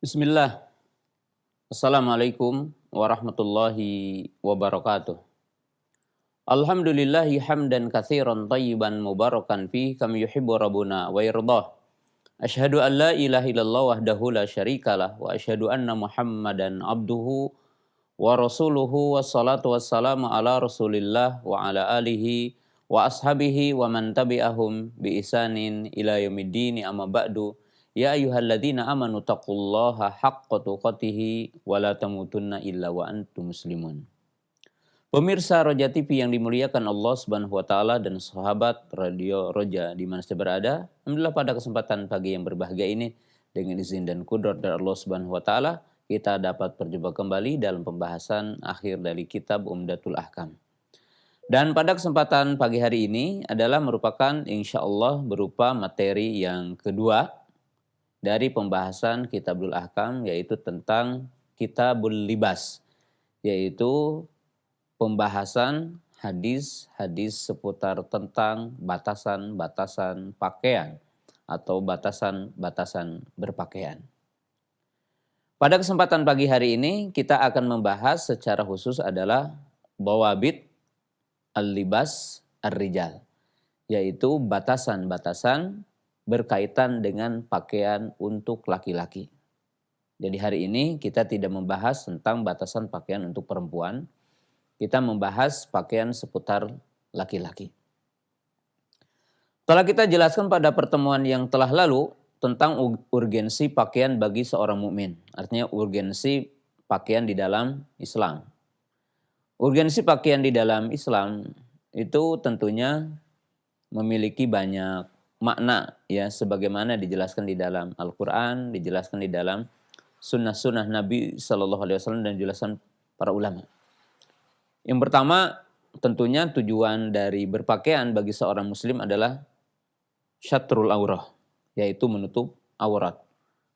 Bismillah. Assalamualaikum warahmatullahi wabarakatuh. Alhamdulillahi hamdan katsiran tayyiban mubarakan fi kam yuhibbu rabbuna wa yardah. Asyhadu an la ilaha illallah wahdahu la syarikalah wa asyhadu anna Muhammadan abduhu wa rasuluhu wassalatu wassalamu ala Rasulillah wa ala alihi wa ashabihi wa man tabi'ahum bi ihsanin ila yaumiddin amma ba'du. Ya ayyuhalladzina amanu taqullaha haqqa tuqatih wa la tamutunna illa wa antum muslimun. Pemirsa Roja TV yang dimuliakan Allah Subhanahu wa taala dan sahabat Radio Roja di mana saja berada, alhamdulillah pada kesempatan pagi yang berbahagia ini dengan izin dan kudrat dari Allah Subhanahu wa taala kita dapat berjumpa kembali dalam pembahasan akhir dari kitab Umdatul Ahkam. Dan pada kesempatan pagi hari ini adalah merupakan insya Allah berupa materi yang kedua dari pembahasan Kitabul Ahkam, yaitu tentang Kitabul Libas, yaitu pembahasan hadis-hadis seputar tentang batasan-batasan pakaian atau batasan-batasan berpakaian. Pada kesempatan pagi hari ini kita akan membahas secara khusus adalah bawabit al-libas ar-rijal, yaitu batasan-batasan berkaitan dengan pakaian untuk laki-laki. Jadi hari ini kita tidak membahas tentang batasan pakaian untuk perempuan, kita membahas pakaian seputar laki-laki. Telah kita jelaskan pada pertemuan yang telah lalu tentang urgensi pakaian bagi seorang mukmin, artinya urgensi pakaian di dalam Islam. Urgensi pakaian di dalam Islam itu tentunya memiliki banyak makna, ya, sebagaimana dijelaskan di dalam Al-Quran, dijelaskan di dalam sunnah-sunnah Nabi SAW dan dijelaskan para ulama. Yang pertama, tentunya tujuan dari berpakaian bagi seorang muslim adalah syatrul aurah, yaitu menutup aurat.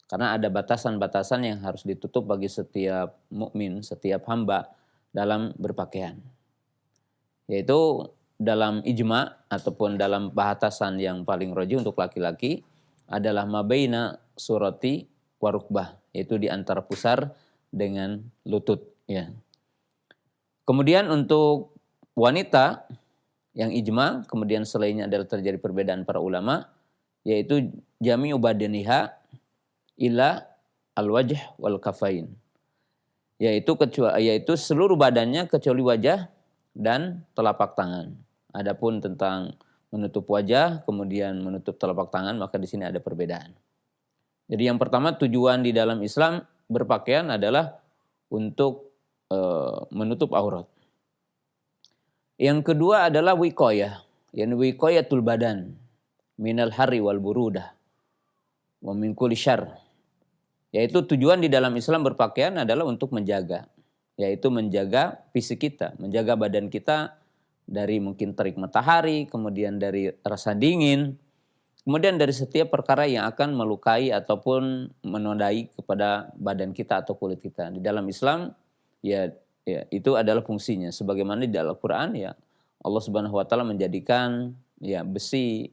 Karena ada batasan-batasan yang harus ditutup bagi setiap mukmin, setiap hamba dalam berpakaian. Yaitu dalam ijma ataupun dalam batasan yang paling rajih untuk laki-laki adalah mabaina surati warukbah, yaitu di antara pusar dengan lutut, ya. Kemudian untuk wanita yang ijma, kemudian selainnya adalah terjadi perbedaan para ulama, yaitu jami'u badaniha ila al-wajh wal kafain, yaitu seluruh badannya kecuali wajah dan telapak tangan. Adapun tentang menutup wajah kemudian menutup telapak tangan, maka di sini ada perbedaan. Jadi yang pertama, tujuan di dalam Islam berpakaian adalah untuk menutup aurat. Yang kedua adalah wiqayah, yakni wiqayatul badan minal harri wal burudah wa min kulli syarr. Yaitu tujuan di dalam Islam berpakaian adalah untuk menjaga, yaitu menjaga fisik kita, menjaga badan kita dari mungkin terik matahari, kemudian dari rasa dingin, kemudian dari setiap perkara yang akan melukai ataupun menodai kepada badan kita atau kulit kita. Di dalam Islam ya itu adalah fungsinya, sebagaimana di dalam Al-Quran, ya, Allah Subhanahu wa taala menjadikan ya besi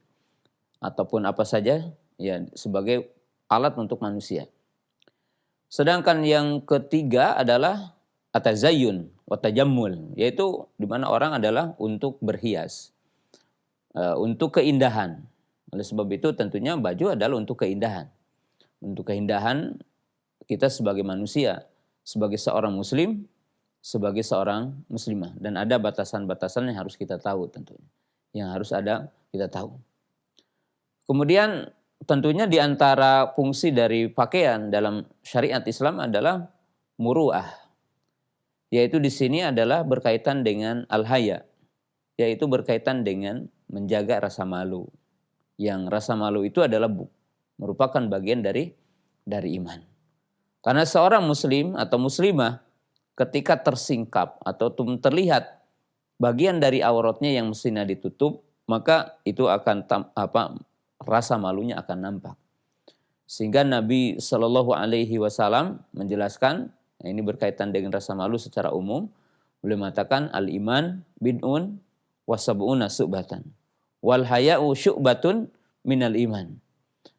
ataupun apa saja ya sebagai alat untuk manusia. Sedangkan yang ketiga adalah atazayyun wa tajammul, yaitu di mana orang adalah untuk berhias, untuk keindahan. Oleh sebab itu tentunya baju adalah untuk keindahan. Untuk keindahan kita sebagai manusia, sebagai seorang muslim, sebagai seorang muslimah. Dan ada batasan-batasan yang harus kita tahu tentunya. Yang harus ada kita tahu. Kemudian tentunya di antara fungsi dari pakaian dalam syariat Islam adalah muru'ah. Yaitu di sini adalah berkaitan dengan al-haya. Yaitu berkaitan dengan menjaga rasa malu. Yang rasa malu itu adalah merupakan bagian dari iman. Karena seorang muslim atau muslimah ketika tersingkap atau terlihat bagian dari auratnya yang mestinya ditutup, maka itu akan rasa malunya akan nampak. Sehingga Nabi Shallallahu Alaihi Wasallam menjelaskan, ini berkaitan dengan rasa malu secara umum, beliau mengatakan al-iman bid'un wasab'una su'batan wal haya'u syu'batun minal iman.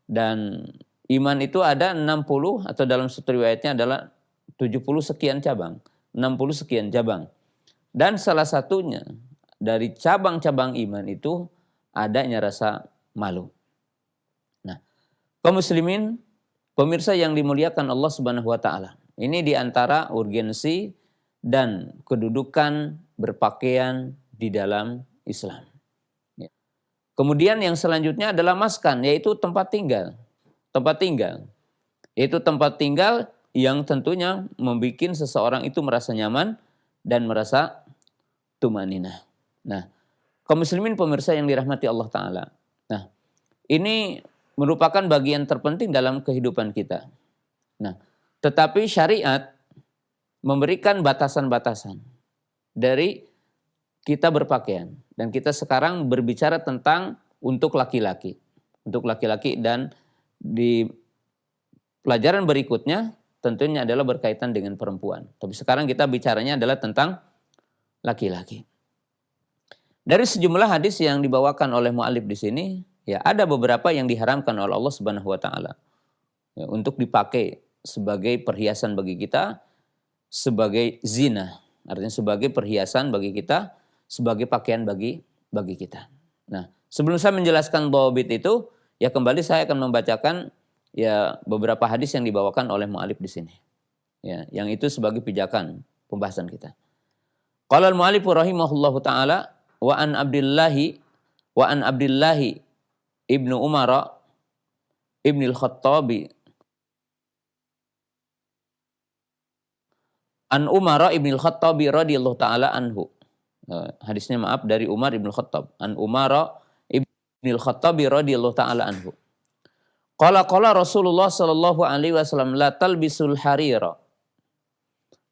Dan iman itu ada 60 atau dalam satu riwayatnya adalah 70 sekian cabang, 60 sekian cabang. Dan salah satunya dari cabang-cabang iman itu adanya rasa malu. Nah, kaum muslimin, pemirsa yang dimuliakan Allah Subhanahu wa taala. Ini di antara urgensi dan kedudukan berpakaian di dalam Islam. Ya. Kemudian yang selanjutnya adalah maskan, yaitu tempat tinggal. Tempat tinggal. Yaitu tempat tinggal yang tentunya membuat seseorang itu merasa nyaman dan merasa tumaninah. Nah, kaum muslimin pemirsa yang dirahmati Allah Ta'ala. Nah, ini merupakan bagian terpenting dalam kehidupan kita. Nah, tetapi syariat memberikan batasan-batasan dari kita berpakaian. Dan kita sekarang berbicara tentang untuk laki-laki. Untuk laki-laki, dan di pelajaran berikutnya tentunya adalah berkaitan dengan perempuan. Tapi sekarang kita bicaranya adalah tentang laki-laki. Dari sejumlah hadis yang dibawakan oleh mu'alif di sini, ya ada beberapa yang diharamkan oleh Allah Subhanahu wa taala. Ya, untuk dipakai sebagai perhiasan bagi kita, sebagai zina, artinya sebagai perhiasan bagi kita, sebagai pakaian bagi kita. Nah, sebelum saya menjelaskan dhawabit itu, ya kembali saya akan membacakan ya beberapa hadis yang dibawakan oleh mu'alif di sini. Ya, yang itu sebagai pijakan pembahasan kita. Qala al-mu'alif rahimahullahu taala wa an Abdillahi ibnu Umar ibnil Khattabi an Umar ibnil Khattabi radhiyallahu taala anhu. Hadisnya dari Umar ibnul Khattab. An Umar ibnil Khattabi radhiyallahu taala anhu. Qala Rasulullah sallallahu alaihi wasallam la talbisul harira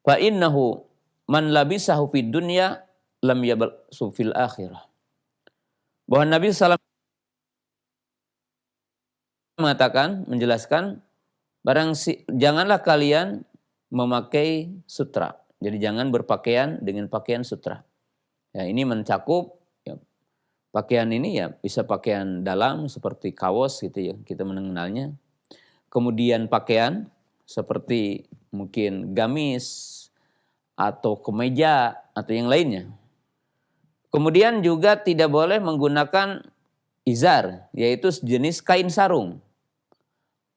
fa innahu man labisahu fid dunya lam yabsu fil akhirah. Bahwa Nabi sallallahu mengatakan, menjelaskan, janganlah kalian memakai sutra. Jadi jangan berpakaian dengan pakaian sutra. Ya, ini mencakup ya, pakaian ini ya bisa pakaian dalam seperti kaos gitu ya, kita mengenalnya. Kemudian pakaian seperti mungkin gamis atau kemeja atau yang lainnya. Kemudian juga tidak boleh menggunakan izar, yaitu jenis kain sarung.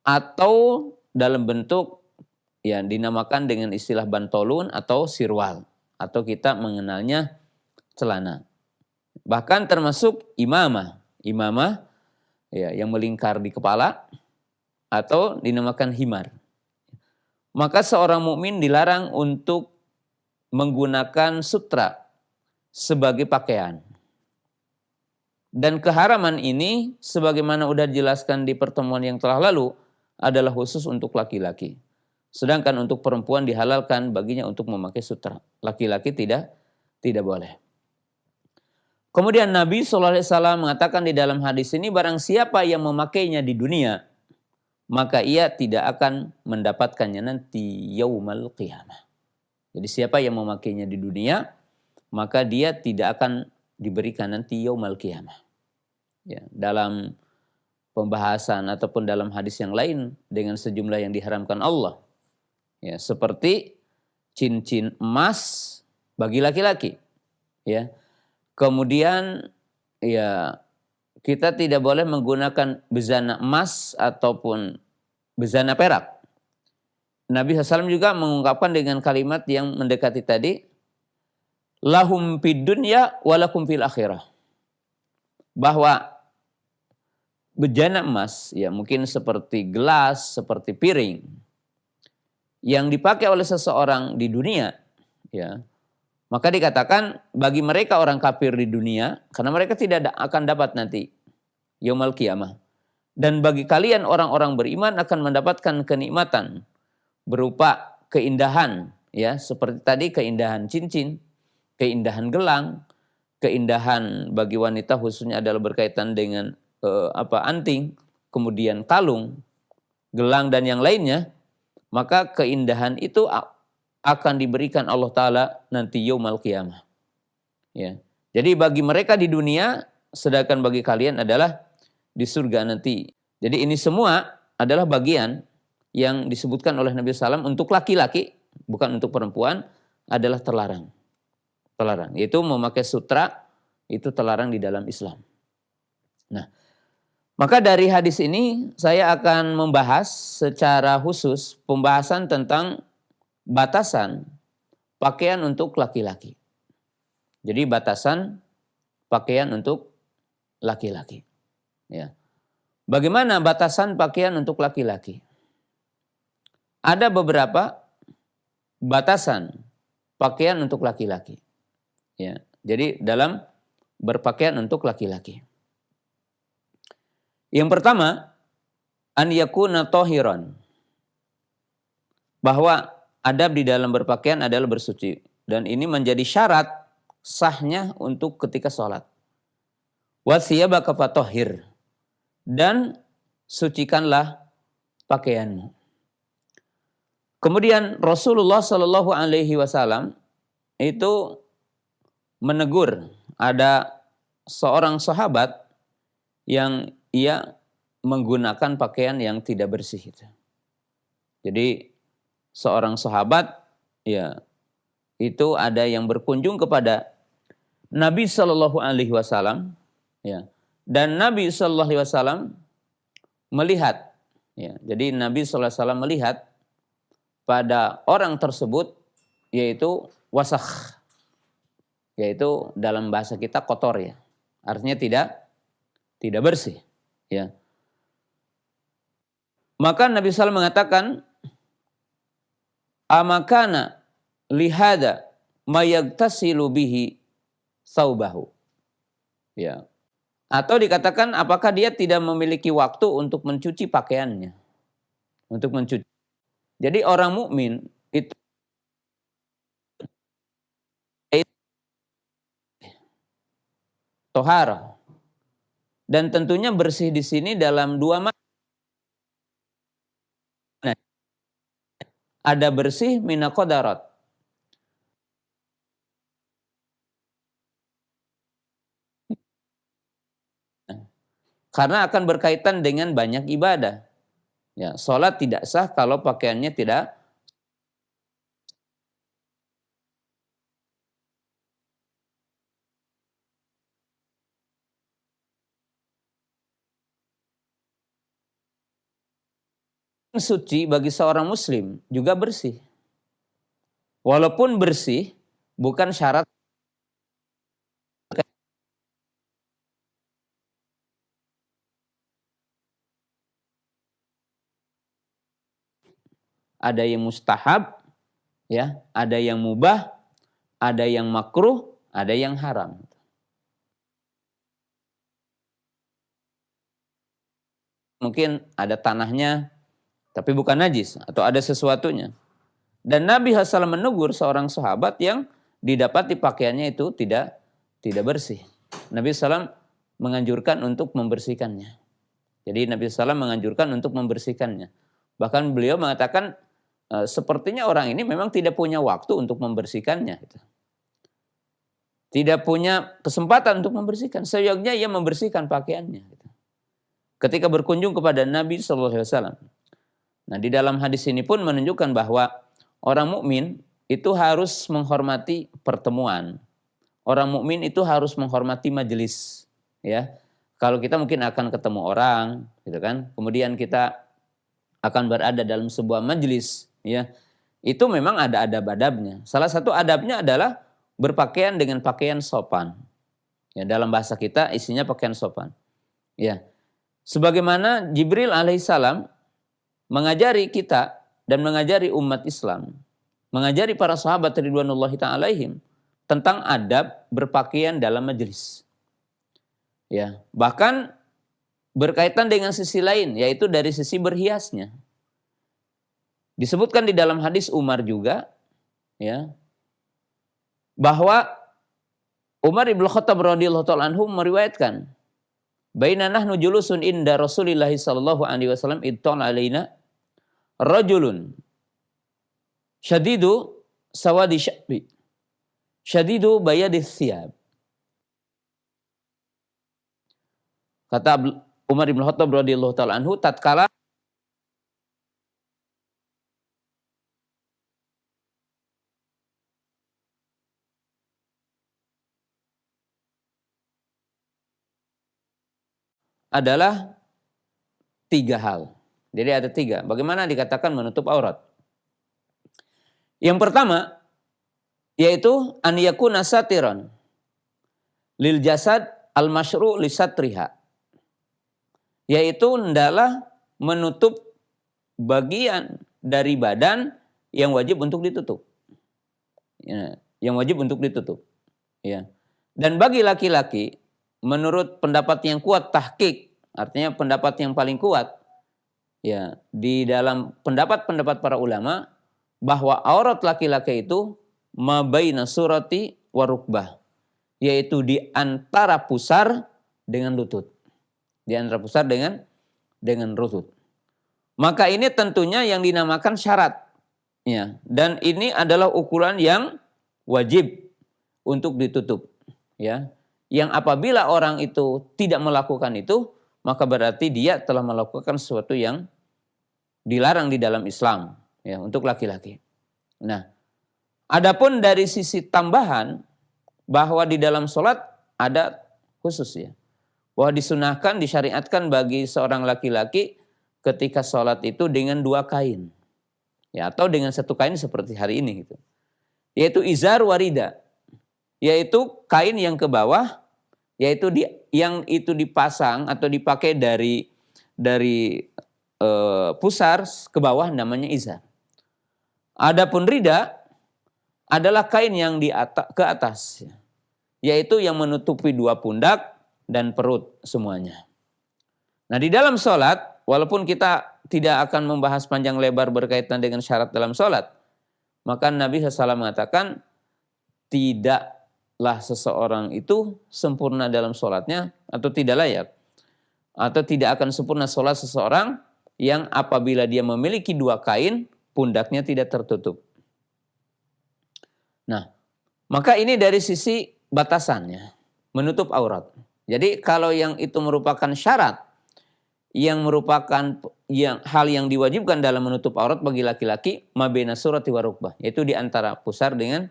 Atau dalam bentuk yang dinamakan dengan istilah bantolun atau sirwal. Atau kita mengenalnya celana. Bahkan termasuk imamah. Imamah ya, yang melingkar di kepala atau dinamakan himar. Maka seorang mukmin dilarang untuk menggunakan sutra sebagai pakaian. Dan keharaman ini sebagaimana sudah dijelaskan di pertemuan yang telah lalu adalah khusus untuk laki-laki. Sedangkan untuk perempuan dihalalkan baginya untuk memakai sutra. Laki-laki tidak boleh. Kemudian Nabi SAW mengatakan di dalam hadis ini, barang siapa yang memakainya di dunia, maka ia tidak akan mendapatkannya nanti yaumal qiyamah. Jadi siapa yang memakainya di dunia, maka dia tidak akan diberikan nanti yaumal qiyamah. Ya, dalam pembahasan ataupun dalam hadis yang lain dengan sejumlah yang diharamkan Allah. Ya, seperti cincin emas bagi laki-laki. Ya. Kemudian ya kita tidak boleh menggunakan bezana emas ataupun bezana perak. Nabi SAW juga mengungkapkan dengan kalimat yang mendekati tadi, lahum fid dunya walakum fil akhirah. Bahwa bejana emas ya mungkin seperti gelas, seperti piring yang dipakai oleh seseorang di dunia ya, maka dikatakan bagi mereka orang kafir di dunia, karena mereka tidak akan dapat nanti yaumul qiyamah. Dan bagi kalian orang-orang beriman akan mendapatkan kenikmatan berupa keindahan ya, seperti tadi keindahan cincin, keindahan gelang, keindahan bagi wanita khususnya adalah berkaitan dengan anting, kemudian kalung, gelang dan yang lainnya, maka keindahan itu akan diberikan Allah Ta'ala nanti yaumul qiyamah. Ya. Jadi bagi mereka di dunia, sedangkan bagi kalian adalah di surga nanti. Jadi ini semua adalah bagian yang disebutkan oleh Nabi SAW untuk laki-laki, bukan untuk perempuan, adalah terlarang. Terlarang. Yaitu memakai sutra, itu terlarang di dalam Islam. Nah, maka dari hadis ini saya akan membahas secara khusus pembahasan tentang batasan pakaian untuk laki-laki. Jadi batasan pakaian untuk laki-laki. Ya. Bagaimana batasan pakaian untuk laki-laki? Ada beberapa batasan pakaian untuk laki-laki. Ya. Jadi dalam berpakaian untuk laki-laki. Yang pertama, an yakuna tahiran. Bahwa adab di dalam berpakaian adalah bersuci. Dan ini menjadi syarat sahnya untuk ketika sholat. Wa thiyabaka fatahhir. Dan sucikanlah pakaianmu. Kemudian Rasulullah Shallallahu Alaihi Wasallam itu menegur ada seorang sahabat yang ia menggunakan pakaian yang tidak bersih. Jadi seorang sahabat ya itu ada yang berkunjung kepada Nabi Shallallahu Alaihi Wasallam ya, dan Nabi Shallallahu Alaihi Wasallam melihat ya, jadi Nabi Shallallahu Alaihi Wasallam melihat pada orang tersebut yaitu wasakh, yaitu dalam bahasa kita kotor ya, artinya tidak bersih ya. Maka Nabi SAW mengatakan, amakana lihada mayagtasilu bihi saubahu. Ya. Atau dikatakan apakah dia tidak memiliki waktu untuk mencuci pakaiannya? Untuk mencuci. Jadi orang mukmin itu tohara. Dan tentunya bersih di sini dalam dua makna. Ada bersih minaqadarat. Karena akan berkaitan dengan banyak ibadah. Ya, sholat tidak sah kalau pakaiannya tidak suci bagi seorang muslim juga bersih. Walaupun bersih bukan syarat ada yang mustahab ya, ada yang mubah, ada yang makruh, ada yang haram. Mungkin ada tanahnya tapi bukan najis atau ada sesuatunya. Dan Nabi SAW menegur seorang sahabat yang didapati pakaiannya itu tidak bersih. Nabi SAW menganjurkan untuk membersihkannya. Jadi Nabi SAW menganjurkan untuk membersihkannya. Bahkan beliau mengatakan sepertinya orang ini memang tidak punya waktu untuk membersihkannya. Tidak punya kesempatan untuk membersihkan. Seyogyanya ia membersihkan pakaiannya. Ketika berkunjung kepada Nabi SAW. Nah, di dalam hadis ini pun menunjukkan bahwa orang mukmin itu harus menghormati pertemuan. Orang mukmin itu harus menghormati majelis, ya. Kalau kita mungkin akan ketemu orang, gitu kan. Kemudian kita akan berada dalam sebuah majelis, ya. Itu memang ada adab-adabnya. Salah satu adabnya adalah berpakaian dengan pakaian sopan. Ya, dalam bahasa kita isinya pakaian sopan. Ya. Sebagaimana Jibril alaihissalam mengajari kita dan mengajari umat Islam, mengajari para sahabat ridwanullahi ta'ala alaihim tentang adab berpakaian dalam majelis. Ya, bahkan berkaitan dengan sisi lain, yaitu dari sisi berhiasnya. Disebutkan di dalam hadis Umar juga, ya, bahwa Umar ibn Khattab radhiyallahu ta'ala anhu meriwayatkan, baina nahnu julusun inda Rasulillah sallallahu alaihi wasallam ittala alaina rajulun syadidu sawadi sya'bi syadidu bayadis thiyab. Kata Umar bin Khattab radhiyallahu taala anhu, tatkala adalah 3 hal. Jadi ada 3. Bagaimana dikatakan menutup aurat? Yang pertama, yaitu an yakuna satiran lil jasad al masyru' li satriha. Yaitu hendaklah menutup bagian dari badan yang wajib untuk ditutup. Ya, yang wajib untuk ditutup. Ya. Dan bagi laki-laki, menurut pendapat yang kuat tahqiq, artinya pendapat yang paling kuat, ya, di dalam pendapat-pendapat para ulama, bahwa aurat laki-laki itu mabaina surati wa rukbah, yaitu di antara pusar dengan lutut. Di antara pusar dengan lutut. Maka ini tentunya yang dinamakan syarat. Ya, dan ini adalah ukuran yang wajib untuk ditutup. Ya, yang apabila orang itu tidak melakukan itu, maka berarti dia telah melakukan sesuatu yang dilarang di dalam Islam, ya, untuk laki-laki. Nah, adapun dari sisi tambahan, bahwa di dalam sholat ada khusus, ya, bahwa disunahkan, disyariatkan bagi seorang laki-laki ketika sholat itu dengan 2 kain, ya, atau dengan 1 kain seperti hari ini gitu. Yaitu izar warida, yaitu kain yang ke bawah, yaitu yang itu dipasang atau dipakai dari pusar ke bawah, namanya izar. Adapun rida adalah kain yang ke atas, yaitu yang menutupi 2 pundak dan perut semuanya. Nah, di dalam sholat, walaupun kita tidak akan membahas panjang lebar berkaitan dengan syarat dalam sholat, maka Nabi SAW mengatakan tidaklah seseorang itu sempurna dalam sholatnya, atau tidak layak, atau tidak akan sempurna sholat seseorang yang apabila dia memiliki 2 kain, pundaknya tidak tertutup. Nah, maka ini dari sisi batasannya, menutup aurat. Jadi kalau yang itu merupakan syarat, yang merupakan hal yang diwajibkan dalam menutup aurat bagi laki-laki, mabena surati wa rukbah, yaitu di antara pusar dengan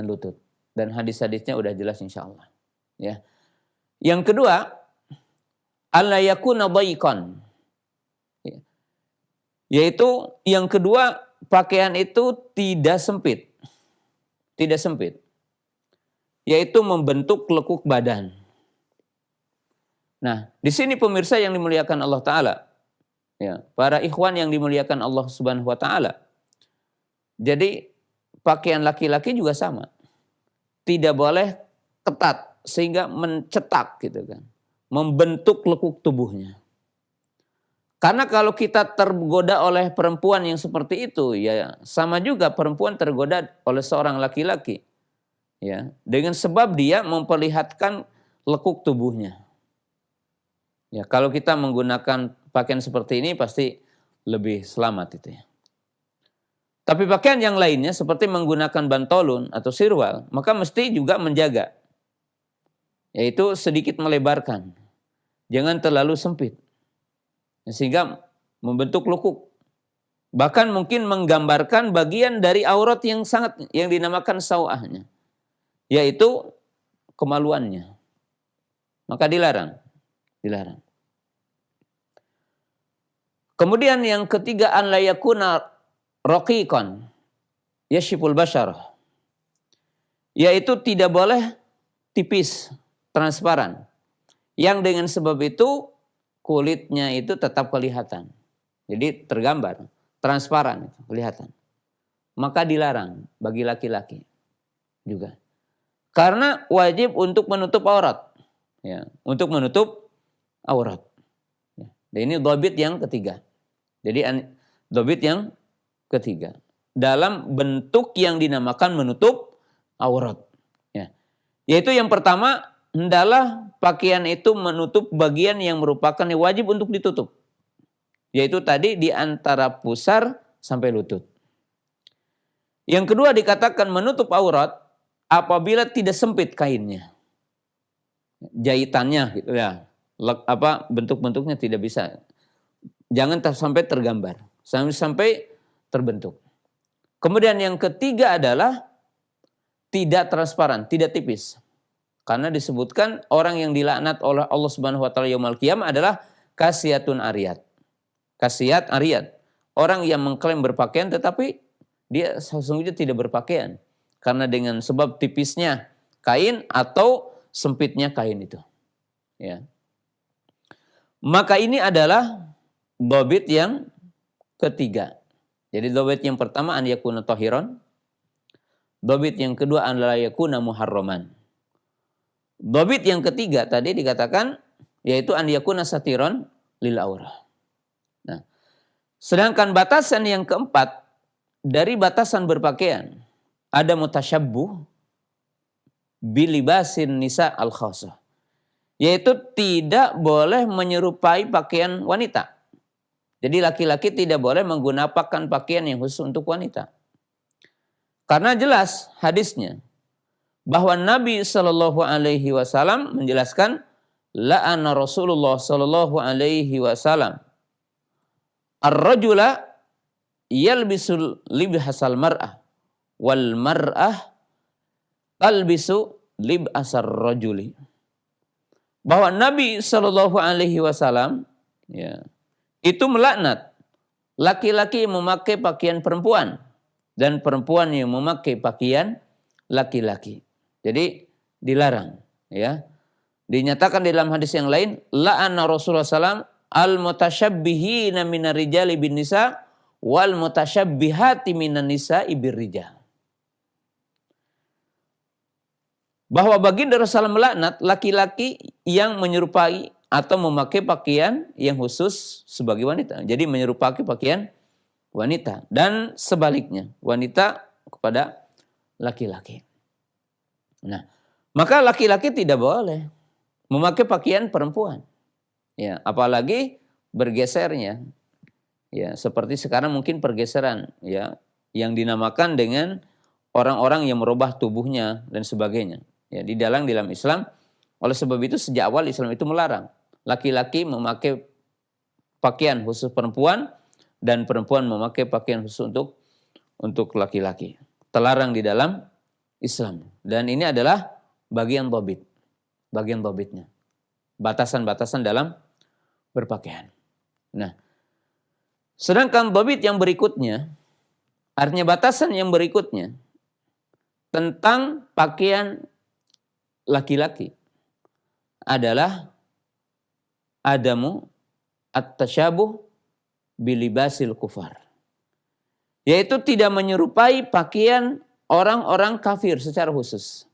lutut. Dan hadis-hadisnya udah jelas insyaallah. Ya. Yang kedua, alla yakuna dhaiqan. Yaitu yang kedua, pakaian itu tidak sempit. Tidak sempit. Yaitu membentuk lekuk badan. Nah, di sini pemirsa yang dimuliakan Allah Ta'ala. Ya, para ikhwan yang dimuliakan Allah Subhanahu wa Ta'ala. Jadi, pakaian laki-laki juga sama. Tidak boleh ketat sehingga mencetak gitu kan. Membentuk lekuk tubuhnya. Karena kalau kita tergoda oleh perempuan yang seperti itu, ya sama juga perempuan tergoda oleh seorang laki-laki. Ya, dengan sebab dia memperlihatkan lekuk tubuhnya. Ya, kalau kita menggunakan pakaian seperti ini pasti lebih selamat itu ya. Tapi pakaian yang lainnya seperti menggunakan bantolun atau sirwal, maka mesti juga menjaga. Yaitu sedikit melebarkan. Jangan terlalu sempit. Sehingga membentuk lekuk. Bahkan mungkin menggambarkan bagian dari aurat yang dinamakan sawahnya. Yaitu kemaluannya. Maka dilarang. Dilarang. Kemudian yang ketiga, an la yakuna raqiqan yashiful basyarah. Yaitu tidak boleh tipis, transparan. Yang dengan sebab itu kulitnya itu tetap kelihatan. Jadi tergambar, transparan, kelihatan. Maka dilarang bagi laki-laki juga. Karena wajib untuk menutup aurat. Ya, untuk menutup aurat. Ya. Dan ini dhabit yang ketiga. Jadi dhabit yang ketiga. Dalam bentuk yang dinamakan menutup aurat. Ya. Yaitu yang pertama, hendaklah pakaian itu menutup bagian yang merupakan wajib untuk ditutup. Yaitu tadi di antara pusar sampai lutut. Yang kedua dikatakan menutup aurat apabila tidak sempit kainnya. Jahitannya gitu ya. Bentuk-bentuknya tidak bisa. Jangan sampai tergambar, sampai terbentuk. Kemudian yang ketiga adalah tidak transparan, tidak tipis. Karena disebutkan orang yang dilaknat oleh Allah Subhanahu wa taala yaumul qiyamah adalah kasiyatun ariyat. Kasiyat ariyat. Orang yang mengklaim berpakaian tetapi dia sesungguhnya tidak berpakaian. Karena dengan sebab tipisnya kain atau sempitnya kain itu. Ya. Maka ini adalah dhabit yang ketiga. Jadi dhabit yang pertama an yakuna tahiran. Dhabit yang kedua an la yakuna muharraman. Dhabit yang ketiga tadi dikatakan yaitu an yakuna satiron lil aurah. Nah, sedangkan batasan yang keempat dari batasan berpakaian ada mutasyabbuh bilibasin nisa al khasah. Yaitu tidak boleh menyerupai pakaian wanita. Jadi laki-laki tidak boleh menggunakan pakaian yang khusus untuk wanita. Karena jelas hadisnya bahwa Nabi Shallallahu Alaihi Wasallam menjelaskan la'ana Rasulullah Shallallahu Alaihi Wasallam ar-rajula yalbisul libhasal mar'ah wal mar'ah talbisu libasar rajuli. Bahwa Nabi Shallallahu Alaihi Wasallam ya, itu melaknat laki-laki yang memakai pakaian perempuan dan perempuan yang memakai pakaian laki-laki. Jadi dilarang, ya. Dinyatakan dalam hadis yang lain, la'anna Rasulullah SAW al-mutasyabbihina minar rijali bin nisa wal mutasyabbihati minan nisa ibir rijal. Bahwa baginda Rasulullah melaknat laki-laki yang menyerupai atau memakai pakaian yang khusus sebagai wanita. Jadi menyerupai pakaian wanita dan sebaliknya, wanita kepada laki-laki. Nah, maka laki-laki tidak boleh memakai pakaian perempuan. Ya, apalagi bergesernya. Ya, seperti sekarang mungkin pergeseran ya yang dinamakan dengan orang-orang yang merubah tubuhnya dan sebagainya. Ya, di dalam Islam, oleh sebab itu sejak awal Islam itu melarang laki-laki memakai pakaian khusus perempuan dan perempuan memakai pakaian khusus untuk laki-laki. Terlarang di dalam Islam. Dan ini adalah bagian dhabitnya. Batasan-batasan dalam berpakaian. Nah, sedangkan dhabit yang berikutnya, artinya batasan yang berikutnya tentang pakaian laki-laki adalah adamu at-tasyabuh bilibasil kufar. Yaitu tidak menyerupai pakaian orang-orang kafir secara khusus.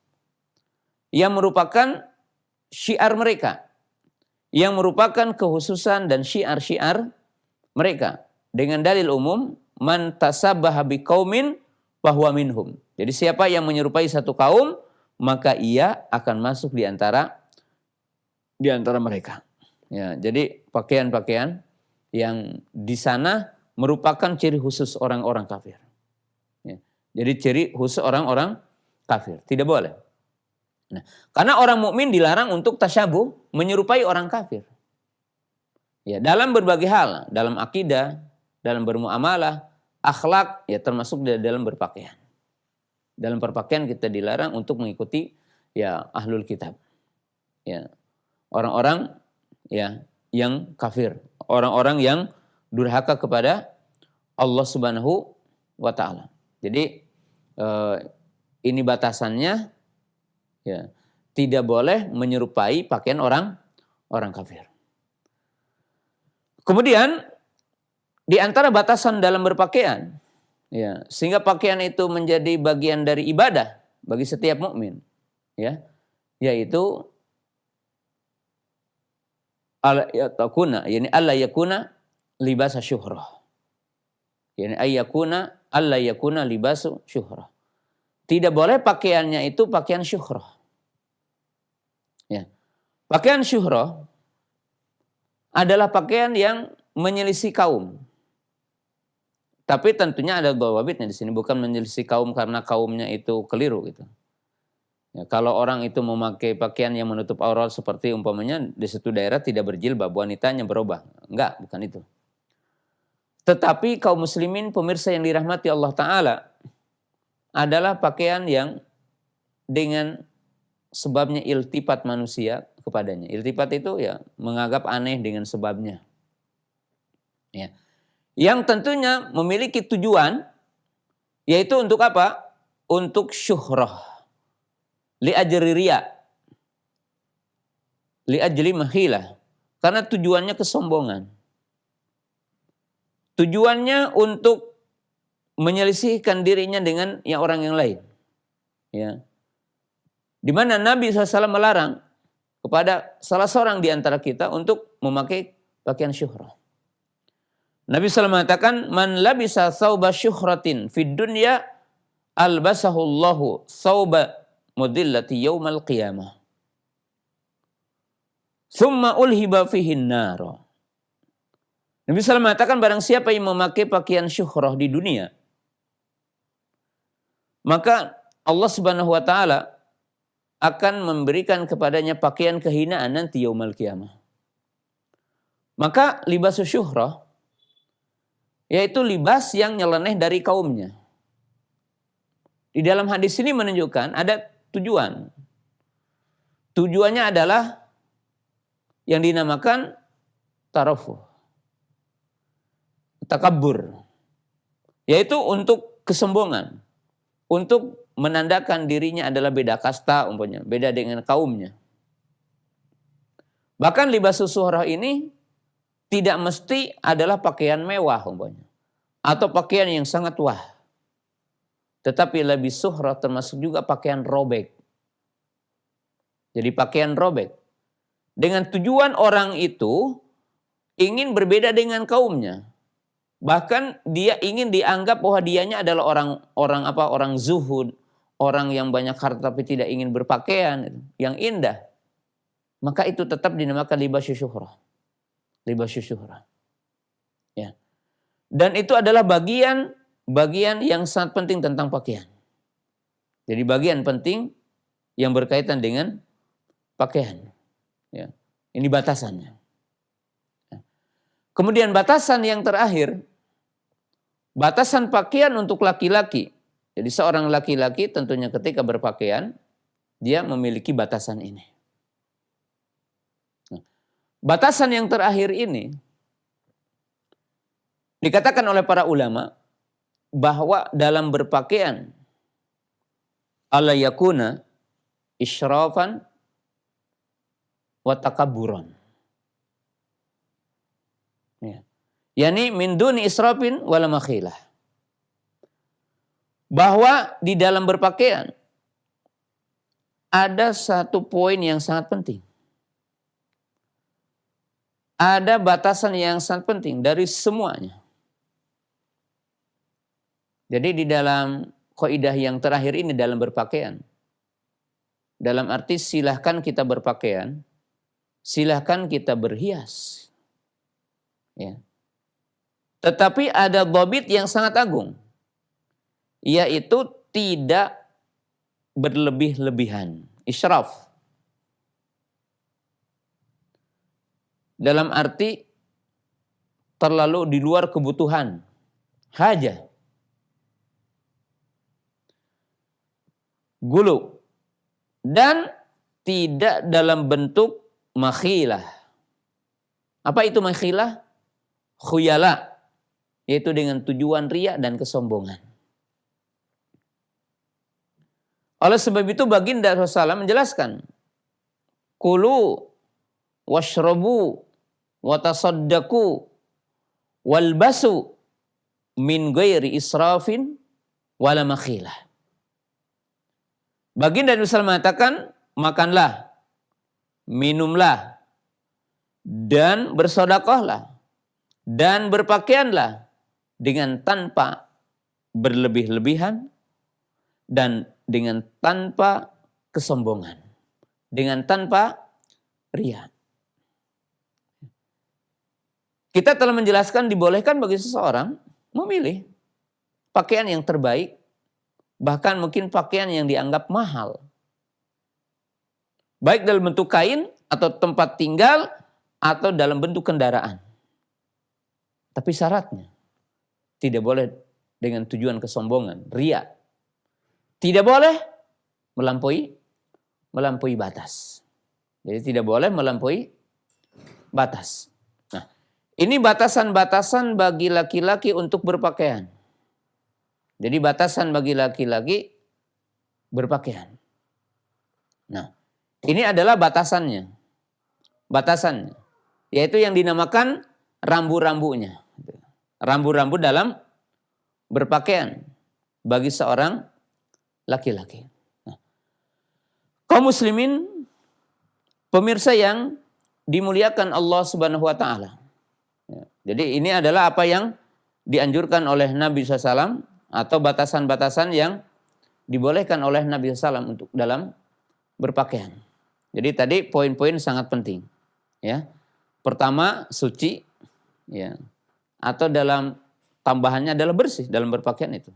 Yang merupakan syiar mereka. Yang merupakan kekhususan dan syiar-syiar mereka. Dengan dalil umum, man tasabbaha biqaumin fahuwa minhum. Jadi siapa yang menyerupai satu kaum, maka ia akan masuk di antara mereka. Ya, jadi pakaian-pakaian yang di sana merupakan ciri khusus orang-orang kafir. Ya, jadi ciri khusus orang-orang kafir, tidak boleh. Nah, karena orang mukmin dilarang untuk tasyabuh menyerupai orang kafir. Ya, dalam berbagai hal, dalam akidah, dalam bermuamalah, akhlak, ya termasuk dalam berpakaian. Dalam berpakaian kita dilarang untuk mengikuti ya ahlul kitab. Ya. Orang-orang ya yang kafir, orang-orang yang durhaka kepada Allah Subhanahu wa taala. Jadi ini batasannya ya, tidak boleh menyerupai pakaian orang kafir. Kemudian di antara batasan dalam berpakaian ya, sehingga pakaian itu menjadi bagian dari ibadah bagi setiap mukmin ya, yaitu alla yakuna libasa syuhrah. Yani ayyakuna alla yakuna libasu syuhrah. Tidak boleh pakaiannya itu pakaian syuhrah. Ya. Pakaian syuhrah adalah pakaian yang menyelisih kaum. Tapi tentunya ada dhawabitnya di sini, bukan menyelisih kaum karena kaumnya itu keliru gitu. Ya, kalau orang itu memakai pakaian yang menutup aurat seperti umpamanya di suatu daerah tidak berjilbab, wanitanya berubah. Enggak, bukan itu. Tetapi kaum muslimin pemirsa yang dirahmati Allah Ta'ala adalah pakaian yang dengan sebabnya iltifat manusia kepadanya. Iltifat itu ya menganggap aneh dengan sebabnya. Ya. Yang tentunya memiliki tujuan, yaitu untuk apa? Untuk syuhrah. Li ajri riya. Li ajli mahilah. Karena tujuannya kesombongan. Tujuannya untuk menyelisihkan dirinya dengan orang yang lain. Ya. Di mana Nabi SAW melarang kepada salah seorang di antara kita untuk memakai pakaian syuhrah. Nabi SAW mengatakan, man labisa thawba syuhratin fid dunya albasahullahu thawba mudillati yaumal qiyamah. Thumma ulhiba fihin nara. Nabi SAW mengatakan, barang siapa yang memakai pakaian syuhrah di dunia, maka Allah Subhanahu wa taala akan memberikan kepadanya pakaian kehinaan nanti yaumal qiyamah. Maka libas syuhrah yaitu libas yang nyeleneh dari kaumnya. Di dalam hadis ini menunjukkan ada tujuan. Tujuannya adalah yang dinamakan tarafuh, takabbur, yaitu untuk kesombongan, untuk menandakan dirinya adalah beda kasta umpamanya, beda dengan kaumnya. Bahkan libas syuhrah ini tidak mesti adalah pakaian mewah umpamanya, atau pakaian yang sangat wah. Tetapi lebih syuhrah termasuk juga pakaian robek. Jadi pakaian robek. Dengan tujuan orang itu ingin berbeda dengan kaumnya. Bahkan dia ingin dianggap bahwa dianya adalah orang zuhud, orang yang banyak harta tapi tidak ingin berpakaian yang indah. Maka itu tetap dinamakan libas syuhrah. Libas syuhrah. Ya. Dan itu adalah bagian yang sangat penting tentang pakaian. Jadi bagian penting yang berkaitan dengan pakaian. Ya. Ini batasannya. Ya. Kemudian batasan yang terakhir, batasan pakaian untuk laki-laki. Jadi seorang laki-laki tentunya ketika berpakaian, dia memiliki batasan ini. Batasan yang terakhir ini dikatakan oleh para ulama bahwa dalam berpakaian ala yakuna isyrafan wa takabburan. Ya. Yani min duni israfin wala makhilah. Bahwa di dalam berpakaian ada satu poin yang sangat penting. Ada batasan yang sangat penting dari semuanya. Jadi di dalam kaidah yang terakhir ini dalam berpakaian, dalam arti silahkan kita berpakaian, silahkan kita berhias. Ya. Tetapi ada dhabit yang sangat agung, yaitu tidak berlebih-lebihan, israf. Dalam arti terlalu di luar kebutuhan, hajat, gulu, dan tidak dalam bentuk makhilah. Apa itu makhilah? Khuyala, yaitu dengan tujuan riya dan kesombongan. Oleh sebab itu baginda Rasulullah menjelaskan, kulu washrabu watasaddaku walbasu min ghairi israfin wala makhilah. Baginda Rasulullah mengatakan, makanlah, minumlah, dan bersedekahlah, dan berpakaianlah dengan tanpa berlebih-lebihan dan dengan tanpa kesombongan, dengan tanpa riya. Kita telah menjelaskan dibolehkan bagi seseorang memilih pakaian yang terbaik, bahkan mungkin pakaian yang dianggap mahal. Baik dalam bentuk kain atau tempat tinggal atau dalam bentuk kendaraan. Tapi syaratnya tidak boleh dengan tujuan kesombongan, riya. Tidak boleh melampaui melampaui batas. Jadi tidak boleh melampaui batas. Nah, ini batasan-batasan bagi laki-laki untuk berpakaian. Jadi batasan bagi laki-laki berpakaian. Nah, ini adalah batasannya. Batasannya. Yaitu yang dinamakan rambu-rambunya. Rambu-rambu dalam berpakaian bagi seorang laki-laki. Nah, kaum muslimin, pemirsa yang dimuliakan Allah Subhanahu wa taala. Jadi ini adalah apa yang dianjurkan oleh Nabi SAW atau batasan-batasan yang dibolehkan oleh Nabi SAW untuk dalam berpakaian. Jadi tadi poin-poin sangat penting. Ya. Pertama, suci, ya. Atau dalam tambahannya adalah bersih dalam berpakaian itu.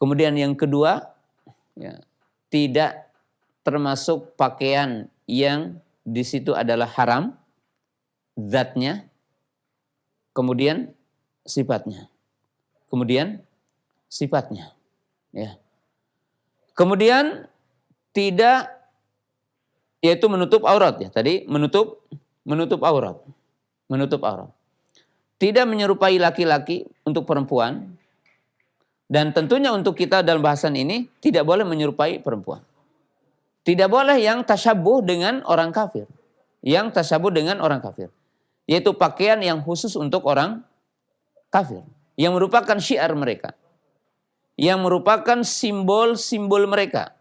Kemudian yang kedua, ya, tidak termasuk pakaian yang di situ adalah haram, zatnya, kemudian sifatnya. Kemudian sifatnya. Ya. Kemudian tidak, yaitu menutup aurat ya. Tadi menutup aurat. Menutup aurat. Tidak menyerupai laki-laki untuk perempuan. Dan tentunya untuk kita dalam bahasan ini tidak boleh menyerupai perempuan. Tidak boleh yang tasyabuh dengan orang kafir. Yang tasyabuh dengan orang kafir. Yaitu pakaian yang khusus untuk orang kafir. Yang merupakan syiar mereka. Yang merupakan simbol-simbol mereka.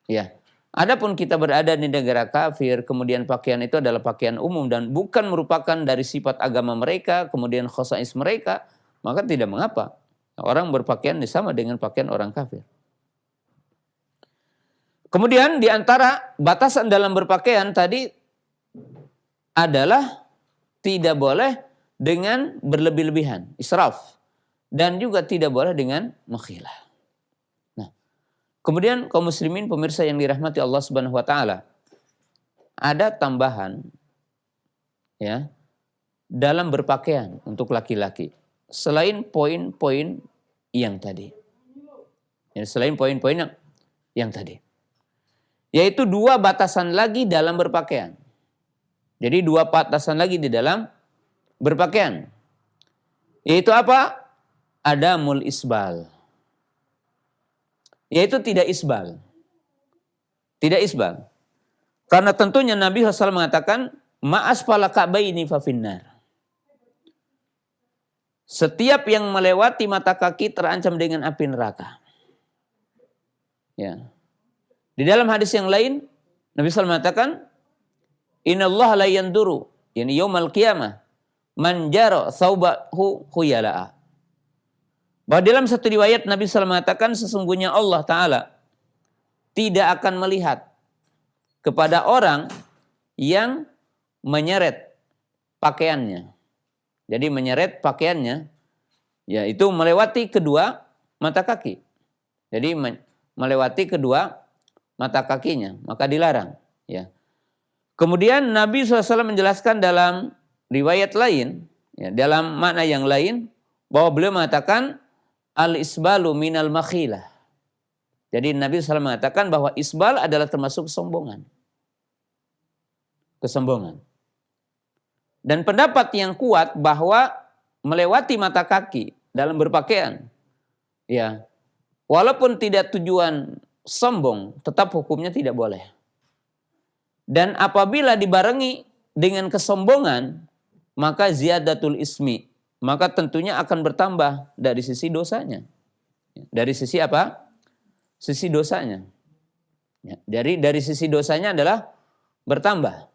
Ya. Adapun kita berada di negara kafir, kemudian pakaian itu adalah pakaian umum dan bukan merupakan dari sifat agama mereka, kemudian khosais mereka, maka tidak mengapa. Orang berpakaian sama dengan pakaian orang kafir. Kemudian di antara batasan dalam berpakaian tadi adalah tidak boleh dengan berlebih-lebihan, israf. Dan juga tidak boleh dengan makhilah. Nah, kemudian kaum muslimin pemirsa yang dirahmati Allah Subhanahu wa taala, ada tambahan ya dalam berpakaian untuk laki-laki selain poin-poin yang tadi. Ya, selain poin-poin yang tadi. Yaitu dua batasan lagi dalam berpakaian. Jadi dua batasan lagi di dalam berpakaian. Yaitu apa? Adamul isbal. Yaitu tidak isbal. Tidak isbal. Karena tentunya Nabi SAW mengatakan, ma'asfala ka'baini fafinnar. Setiap yang melewati mata kaki terancam dengan api neraka. Ya. Di dalam hadis yang lain, Nabi SAW mengatakan, innallaha la yanduru, yani yaumal qiyamah, man jara thawbahu khuyala'a. Bahwa dalam satu riwayat Nabi SAW mengatakan sesungguhnya Allah Ta'ala tidak akan melihat kepada orang yang menyeret pakaiannya. Jadi menyeret pakaiannya, yaitu melewati kedua mata kaki. Jadi melewati kedua mata kakinya, maka dilarang. Ya. Kemudian Nabi SAW menjelaskan dalam riwayat lain, ya, dalam makna yang lain, bahwa beliau mengatakan, al-isbalu minal makhilah. Jadi Nabi SAW mengatakan bahwa isbal adalah termasuk kesombongan. Kesombongan. Dan pendapat yang kuat bahwa melewati mata kaki dalam berpakaian, ya, walaupun tidak tujuan sombong, tetap hukumnya tidak boleh. Dan apabila dibarengi dengan kesombongan, maka ziyadatul ismi, maka tentunya akan bertambah dari sisi dosanya. Dari sisi apa? Sisi dosanya. Ya, dari sisi dosanya adalah bertambah.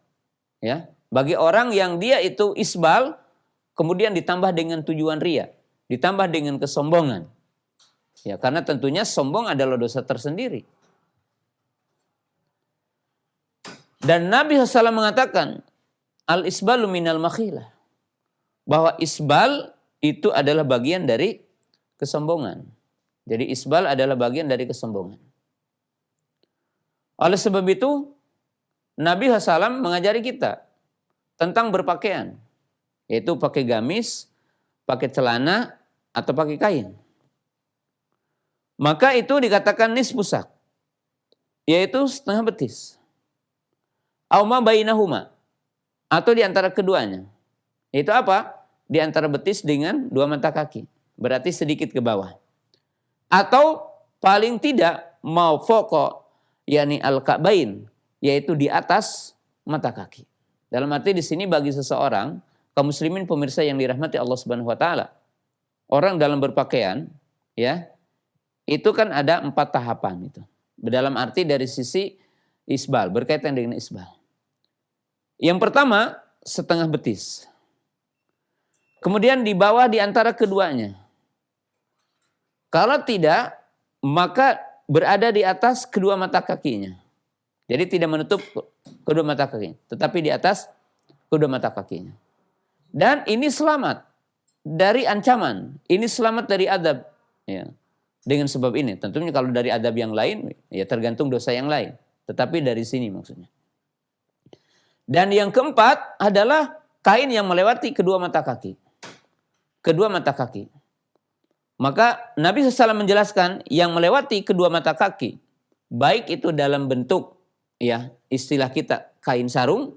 Ya, bagi orang yang dia itu isbal, kemudian ditambah dengan tujuan riya, ditambah dengan kesombongan. Ya, karena tentunya sombong adalah dosa tersendiri. Dan Nabi SAW mengatakan, al-isbalu minal makhilah. Bahwa isbal itu adalah bagian dari kesombongan. Jadi isbal adalah bagian dari kesombongan. Oleh sebab itu, Nabi SAW mengajari kita tentang berpakaian. Yaitu pakai gamis, pakai celana, atau pakai kain. Maka itu dikatakan nisfusak. yaitu setengah betis. Au ma bainahuma, atau di antara keduanya. Itu apa? Di antara betis dengan dua mata kaki. Berarti sedikit ke bawah. Atau paling tidak mau foko, yakni al-ka'bain, yaitu di atas mata kaki. Dalam arti di sini bagi seseorang, kaum muslimin pemirsa yang dirahmati Allah Subhanahu wa taala, orang dalam berpakaian, ya, itu kan ada 4 tahapan itu. Dalam arti dari sisi isbal, berkaitan dengan isbal. Yang pertama, setengah betis. Kemudian di bawah di antara keduanya. Kalau tidak, maka berada di atas kedua mata kakinya. Jadi tidak menutup kedua mata kakinya, tetapi di atas kedua mata kakinya. Dan ini selamat dari ancaman, ini selamat dari adab. Ya. Dengan sebab ini, tentunya kalau dari adab yang lain, ya tergantung dosa yang lain. Tetapi dari sini maksudnya. Dan yang keempat adalah kain yang melewati kedua mata kaki. Kedua mata kaki. Maka Nabi SAW menjelaskan yang melewati kedua mata kaki, baik itu dalam bentuk, ya istilah kita kain sarung,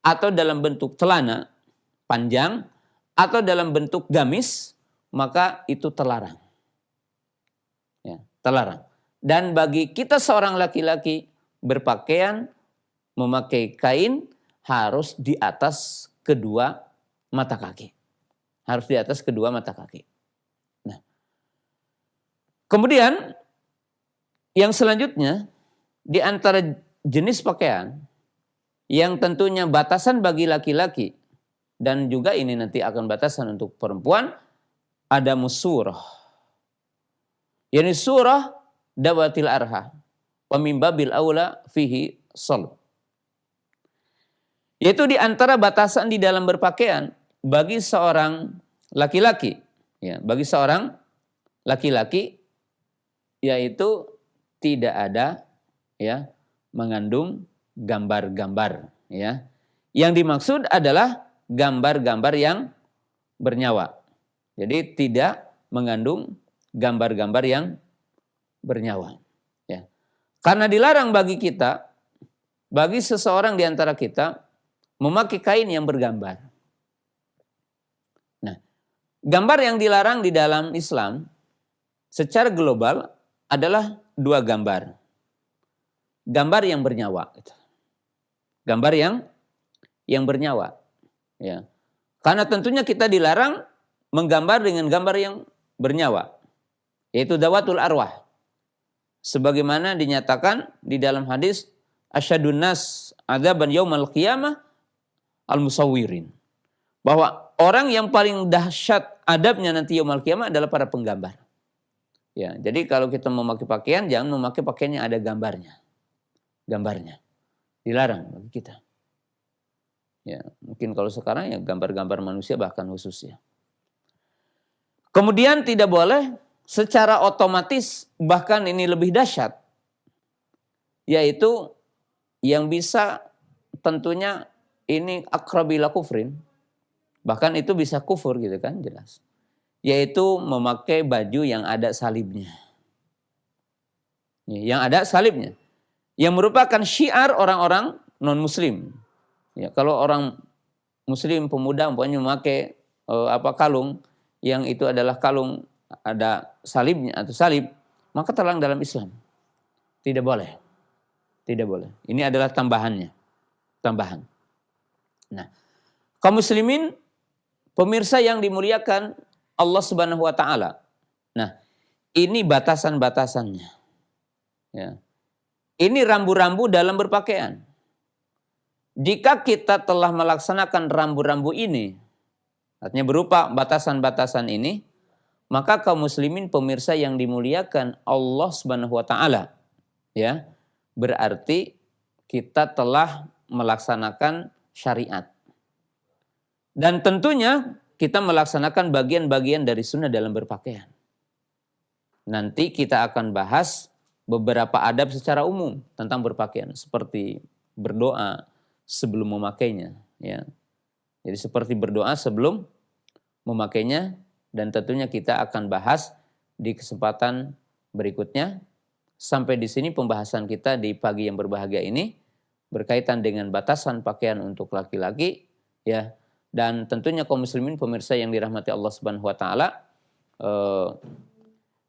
atau dalam bentuk celana panjang, atau dalam bentuk gamis, maka itu terlarang. Ya, terlarang. Dan bagi kita seorang laki-laki berpakaian memakai kain harus di atas kedua mata kaki. Harus di atas kedua mata kaki. Nah, kemudian yang selanjutnya di antara jenis pakaian yang tentunya batasan bagi laki-laki dan juga ini nanti akan batasan untuk perempuan, ada musurah. Yani surah dawatil arha wa min babil aula fihi salb. Yaitu di antara batasan di dalam berpakaian bagi seorang laki-laki, ya, bagi seorang laki-laki yaitu tidak ada, ya, mengandung gambar-gambar, ya. Yang dimaksud adalah gambar-gambar yang bernyawa. Jadi tidak mengandung gambar-gambar yang bernyawa, ya. Karena dilarang bagi kita, bagi seseorang di antara kita memakai kain yang bergambar. Nah, gambar yang dilarang di dalam Islam secara global adalah 2 gambar. Gambar yang bernyawa, gambar yang bernyawa, ya. Karena tentunya kita dilarang menggambar dengan gambar yang bernyawa, yaitu dawatul arwah. Sebagaimana dinyatakan di dalam hadis asyadun nas adzaban yaumal qiyamah al-musawwirin. Bahwa orang yang paling dahsyat adabnya nanti yaumal qiyamah adalah para penggambar. Ya, jadi kalau kita memakai pakaian jangan memakai pakaian yang ada gambarnya. Gambarnya dilarang bagi kita. Ya, mungkin kalau sekarang ya gambar-gambar manusia bahkan khusus, ya. Kemudian tidak boleh secara otomatis, bahkan ini lebih dahsyat, yaitu yang bisa tentunya ini akrabila kufrin, bahkan itu bisa kufur gitu kan, jelas. Yaitu memakai baju yang ada salibnya. Yang ada salibnya. Yang merupakan syiar orang-orang non-muslim. Ya, kalau orang muslim pemuda umpamanya memakai kalung yang itu adalah kalung ada salibnya atau salib, maka terlarang dalam Islam. Tidak boleh. Tidak boleh. Ini adalah tambahannya. Tambahan. Nah, kaum muslimin pemirsa yang dimuliakan Allah Subhanahu wa taala. Nah, ini batasan-batasannya. Ya. Ini rambu-rambu dalam berpakaian. Jika kita telah melaksanakan rambu-rambu ini, artinya berupa batasan-batasan ini, maka kaum muslimin pemirsa yang dimuliakan Allah Subhanahu wa taala, ya, berarti kita telah melaksanakan syariat. Dan tentunya kita melaksanakan bagian-bagian dari sunnah dalam berpakaian. Nanti kita akan bahas beberapa adab secara umum tentang berpakaian, seperti berdoa sebelum memakainya, ya. Jadi seperti berdoa sebelum memakainya, dan tentunya kita akan bahas di kesempatan berikutnya sampai di sini pembahasan kita di pagi yang berbahagia ini berkaitan dengan batasan pakaian untuk laki-laki, ya. Dan tentunya kaum muslimin pemirsa yang dirahmati Allah Subhanahu wa taala,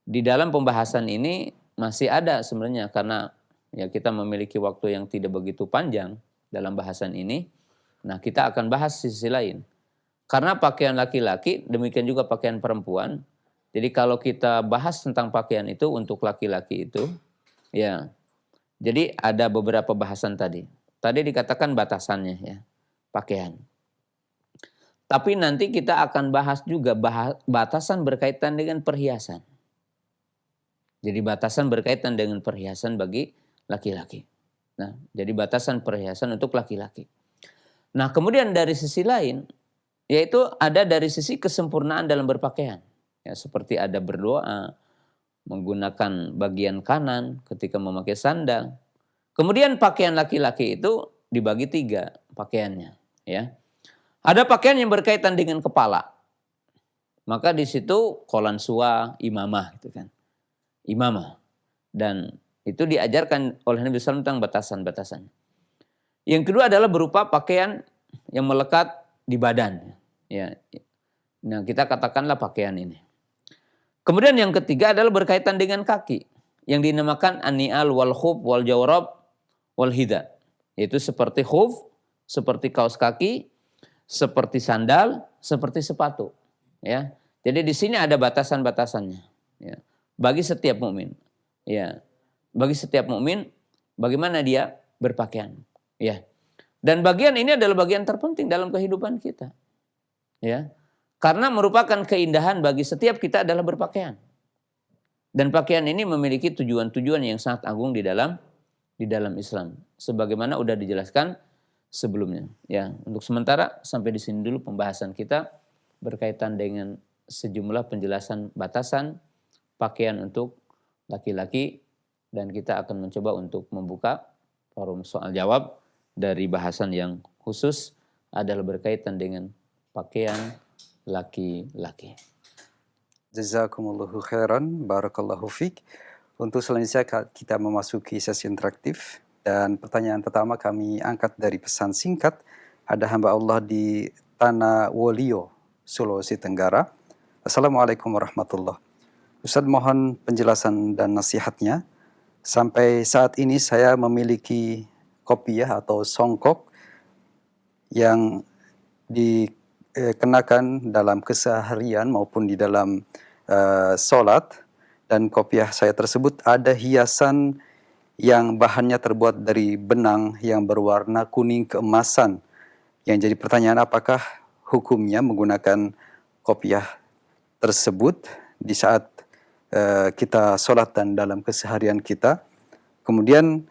di dalam pembahasan ini masih ada sebenarnya, karena ya kita memiliki waktu yang tidak begitu panjang dalam bahasan ini. Nah, kita akan bahas sisi lain. Karena pakaian laki-laki, demikian juga pakaian perempuan. Jadi kalau kita bahas tentang pakaian itu untuk laki-laki itu, ya. Jadi ada beberapa bahasan tadi. Tadi dikatakan batasannya, ya, pakaian. Tapi nanti kita akan bahas juga batasan berkaitan dengan perhiasan. Jadi batasan berkaitan dengan perhiasan bagi laki-laki. Nah, jadi batasan perhiasan untuk laki-laki. Nah, kemudian dari sisi lain, yaitu ada dari sisi kesempurnaan dalam berpakaian. Ya, seperti ada berdoa, menggunakan bagian kanan ketika memakai sandal. Kemudian pakaian laki-laki itu dibagi 3 pakaiannya. Ya. Ada pakaian yang berkaitan dengan kepala. Maka di situ qalanswa, imamah gitu kan. Imamah. Dan itu diajarkan oleh Nabi SAW tentang batasan-batasan. Yang kedua adalah berupa pakaian yang melekat di badan. Ya. Nah, kita katakanlah pakaian ini. Kemudian yang ketiga adalah berkaitan dengan kaki. Yang dinamakan an-ni'al wal khuf wal jawrab wal hida. Yaitu seperti khuf, seperti kaos kaki, seperti sandal, seperti sepatu. Ya. Jadi di sini ada batasan-batasannya. Ya. Bagi setiap mukmin. Ya. Bagi setiap mukmin, bagaimana dia berpakaian. Ya. Dan bagian ini adalah bagian terpenting dalam kehidupan kita. Ya. Karena merupakan keindahan bagi setiap kita adalah berpakaian. Dan pakaian ini memiliki tujuan-tujuan yang sangat agung di dalam Islam. Sebagaimana sudah dijelaskan sebelumnya. Ya, untuk sementara sampai di sini dulu pembahasan kita berkaitan dengan sejumlah penjelasan batasan pakaian untuk laki-laki, dan kita akan mencoba untuk membuka forum soal jawab dari bahasan yang khusus adalah berkaitan dengan pakaian laki-laki. Jazakumullahu khairan, barakallahu fiik. Untuk selanjutnya kita memasuki sesi interaktif. Dan pertanyaan pertama kami angkat dari pesan singkat. Ada hamba Allah di Tanah Wolio, Sulawesi Tenggara. Assalamualaikum warahmatullahi wabarakatuh. Ustaz, mohon penjelasan dan nasihatnya. Sampai saat ini saya memiliki kopiah atau songkok yang dikenakan dalam keseharian maupun di dalam sholat. Dan kopiah saya tersebut ada hiasan yang bahannya terbuat dari benang yang berwarna kuning keemasan. Yang jadi pertanyaan, apakah hukumnya menggunakan kopiah tersebut di saat kita sholat dan dalam keseharian kita. Kemudian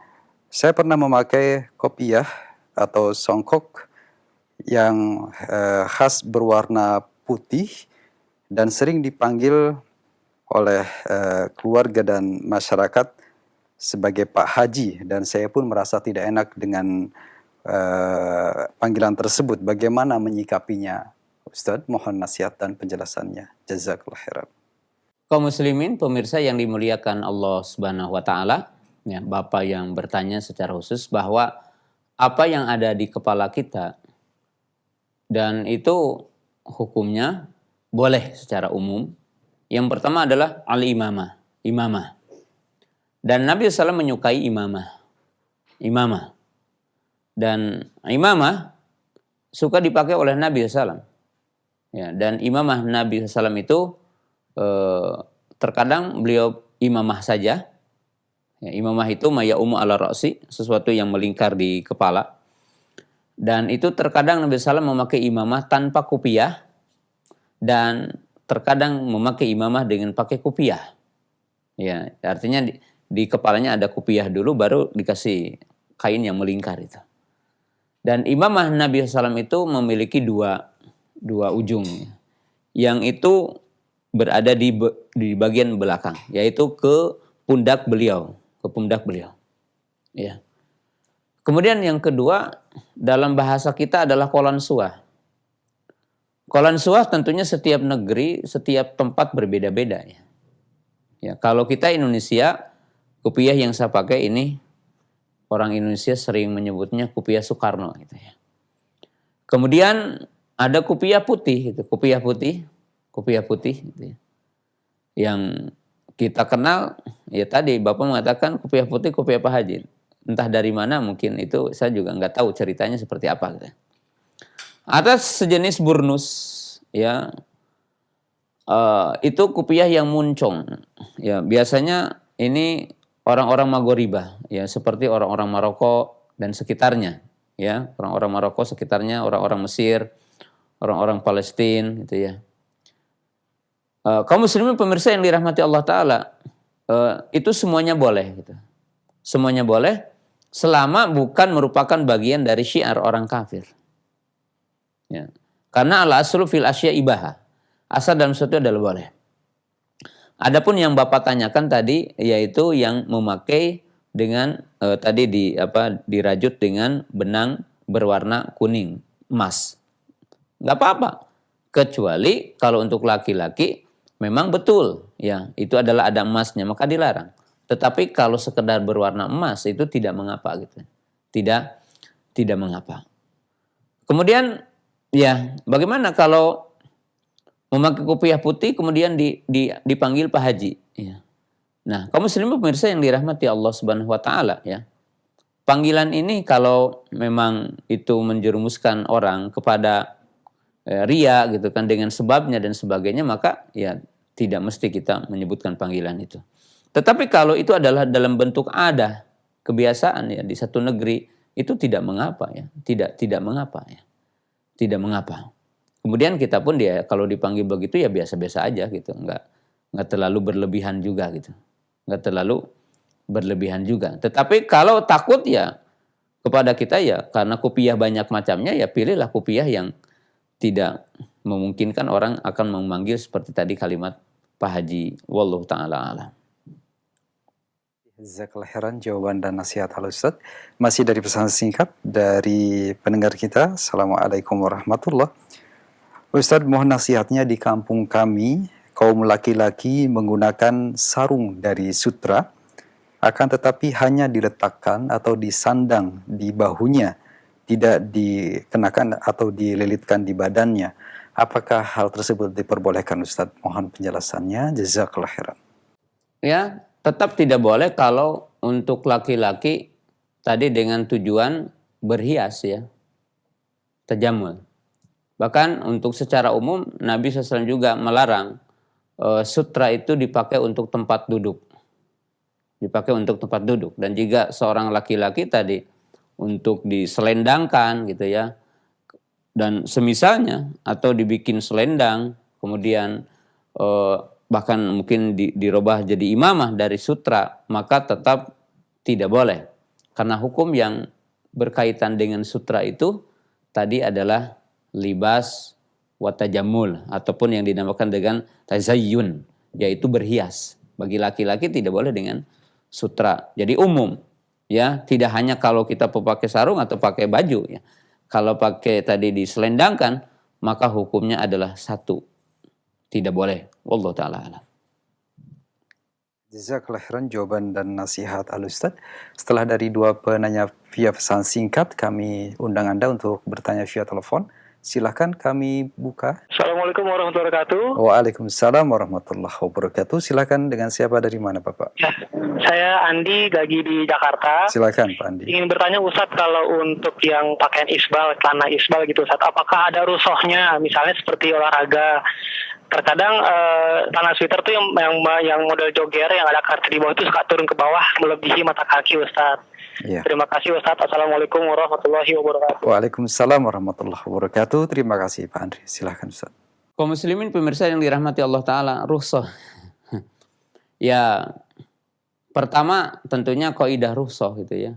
saya pernah memakai kopiah atau songkok yang khas berwarna putih dan sering dipanggil oleh keluarga dan masyarakat sebagai Pak Haji, dan saya pun merasa tidak enak dengan panggilan tersebut. Bagaimana menyikapinya, Ustadz? Mohon nasihat dan penjelasannya. Jazakallahu khairan. Kaum muslimin, pemirsa yang dimuliakan Allah Subhanahu wa taala, ya, Bapak yang bertanya secara khusus bahwa apa yang ada di kepala kita dan itu hukumnya boleh secara umum. Yang pertama adalah al-imamah, imamah. Dan Nabi SAW menyukai imamah. Dan imamah suka dipakai oleh Nabi SAW. Ya, dan imamah Nabi SAW itu terkadang beliau imamah saja. Ya, imamah itu mayaumu ala ra'si, sesuatu yang melingkar di kepala. Dan itu terkadang Nabi SAW memakai imamah tanpa kupiah, dan terkadang memakai imamah dengan pakai kupiah. Ya, artinya di kepalanya ada kupiah dulu, baru dikasih kain yang melingkar itu. Dan imamah Nabi SAW itu memiliki dua ujung, yang itu berada di bagian belakang, yaitu ke pundak beliau. Ya. Kemudian yang kedua, dalam bahasa kita adalah qalanswa. Qalanswa tentunya setiap negeri, setiap tempat berbeda-beda. Ya, kalau kita Indonesia, Kopiah yang saya pakai ini orang Indonesia sering menyebutnya kopiah Soekarno gitu ya. Kemudian ada kopiah putih gitu, kopiah putih gitu ya. Yang kita kenal ya tadi Bapak mengatakan kopiah putih, kopiah Pak Haji. Entah dari mana mungkin itu saya juga nggak tahu ceritanya seperti apa gitu. Ada sejenis burnus ya, itu kopiah yang muncung ya, biasanya ini orang-orang Maghoribah ya, seperti orang-orang Maroko dan sekitarnya ya, orang-orang Maroko sekitarnya, orang-orang Mesir, orang-orang Palestina gitu ya. Kaum muslimin pemirsa yang dirahmati Allah Ta'ala, itu semuanya boleh gitu. Semuanya boleh selama bukan merupakan bagian dari syiar orang kafir ya. Karena al-aslu fil asya ibaha, asal dalam sesuatu adalah boleh. Adapun yang Bapak tanyakan tadi yaitu yang memakai dengan tadi dirajut dengan benang berwarna kuning emas, nggak apa-apa, kecuali kalau untuk laki-laki memang betul ya itu adalah ada emasnya maka dilarang. Tetapi kalau sekedar berwarna emas itu tidak mengapa gitu, tidak mengapa. Kemudian ya bagaimana kalau memakai kopiah putih kemudian dipanggil Pak Haji ya. Nah, kaum muslimin pemirsa yang dirahmati Allah Subhanahu wa taala ya. Panggilan ini kalau memang itu menjerumuskan orang kepada ria gitu kan dengan sebabnya dan sebagainya, maka ya tidak mesti kita menyebutkan panggilan itu. Tetapi kalau itu adalah dalam bentuk adat, kebiasaan ya di satu negeri, itu tidak mengapa ya, tidak mengapa ya. Tidak mengapa. Kemudian kita pun dia kalau dipanggil begitu ya biasa-biasa aja gitu, nggak terlalu berlebihan juga gitu, nggak terlalu berlebihan juga. Tetapi kalau takut ya kepada kita ya karena kopiah banyak macamnya ya pilihlah kopiah yang tidak memungkinkan orang akan memanggil seperti tadi kalimat Pak Haji. Wallahu taala alam. Jazakallah khairan jawaban dan nasihat hal Ustaz. Masih dari pesan singkat dari pendengar kita. Assalamualaikum warahmatullahi. Ustadz, mohon nasihatnya, di kampung kami, kaum laki-laki menggunakan sarung dari sutra, akan tetapi hanya diletakkan atau disandang di bahunya, tidak dikenakan atau dililitkan di badannya. Apakah hal tersebut diperbolehkan Ustadz? Mohon penjelasannya, jazakallah khairan. Ya, tetap tidak boleh kalau untuk laki-laki tadi dengan tujuan berhias ya, tajamul. Bahkan untuk secara umum Nabi SAW juga melarang sutra itu dipakai untuk tempat duduk. Dipakai untuk tempat duduk. Dan jika seorang laki-laki tadi untuk diselendangkan gitu ya, dan semisalnya atau dibikin selendang, kemudian bahkan mungkin dirubah jadi imamah dari sutra, maka tetap tidak boleh. Karena hukum yang berkaitan dengan sutra itu tadi adalah libas watajamul ataupun yang dinamakan dengan tazayyun, yaitu berhias. Bagi laki-laki tidak boleh dengan sutra. Jadi umum ya, tidak hanya kalau kita pakai sarung atau pakai baju ya. Kalau pakai tadi diselendangkan maka hukumnya adalah satu. Tidak boleh. Wallahu taala alam. Jazakallah khairan jawaban dan nasihat al-Ustadz. Setelah dari dua penanya via pesan singkat, kami undang Anda untuk bertanya via telepon. Silahkan kami buka. Assalamualaikum warahmatullahi wabarakatuh. Waalaikumsalam warahmatullahi wabarakatuh. Silahkan, dengan siapa, dari mana Bapak? Ya, saya Andi, Gagi di Jakarta. Silahkan Pak Andi. Ingin bertanya Ustadz, kalau untuk yang pakaian isbal, celana isbal gitu Ustadz, apakah ada rusohnya? Misalnya seperti olahraga. Terkadang celana sweater tuh yang model jogger yang ada karet di bawah itu suka turun ke bawah melebihi mata kaki Ustadz. Ya. Terima kasih Ustadz. Assalamualaikum warahmatullahi wabarakatuh. Waalaikumsalam warahmatullahi wabarakatuh. Terima kasih Pak Andri. Silahkan Ustadz. Kaum muslimin pemirsa yang dirahmati Allah Ta'ala, rukhsah. Ya, pertama tentunya kaidah rukhsah gitu ya.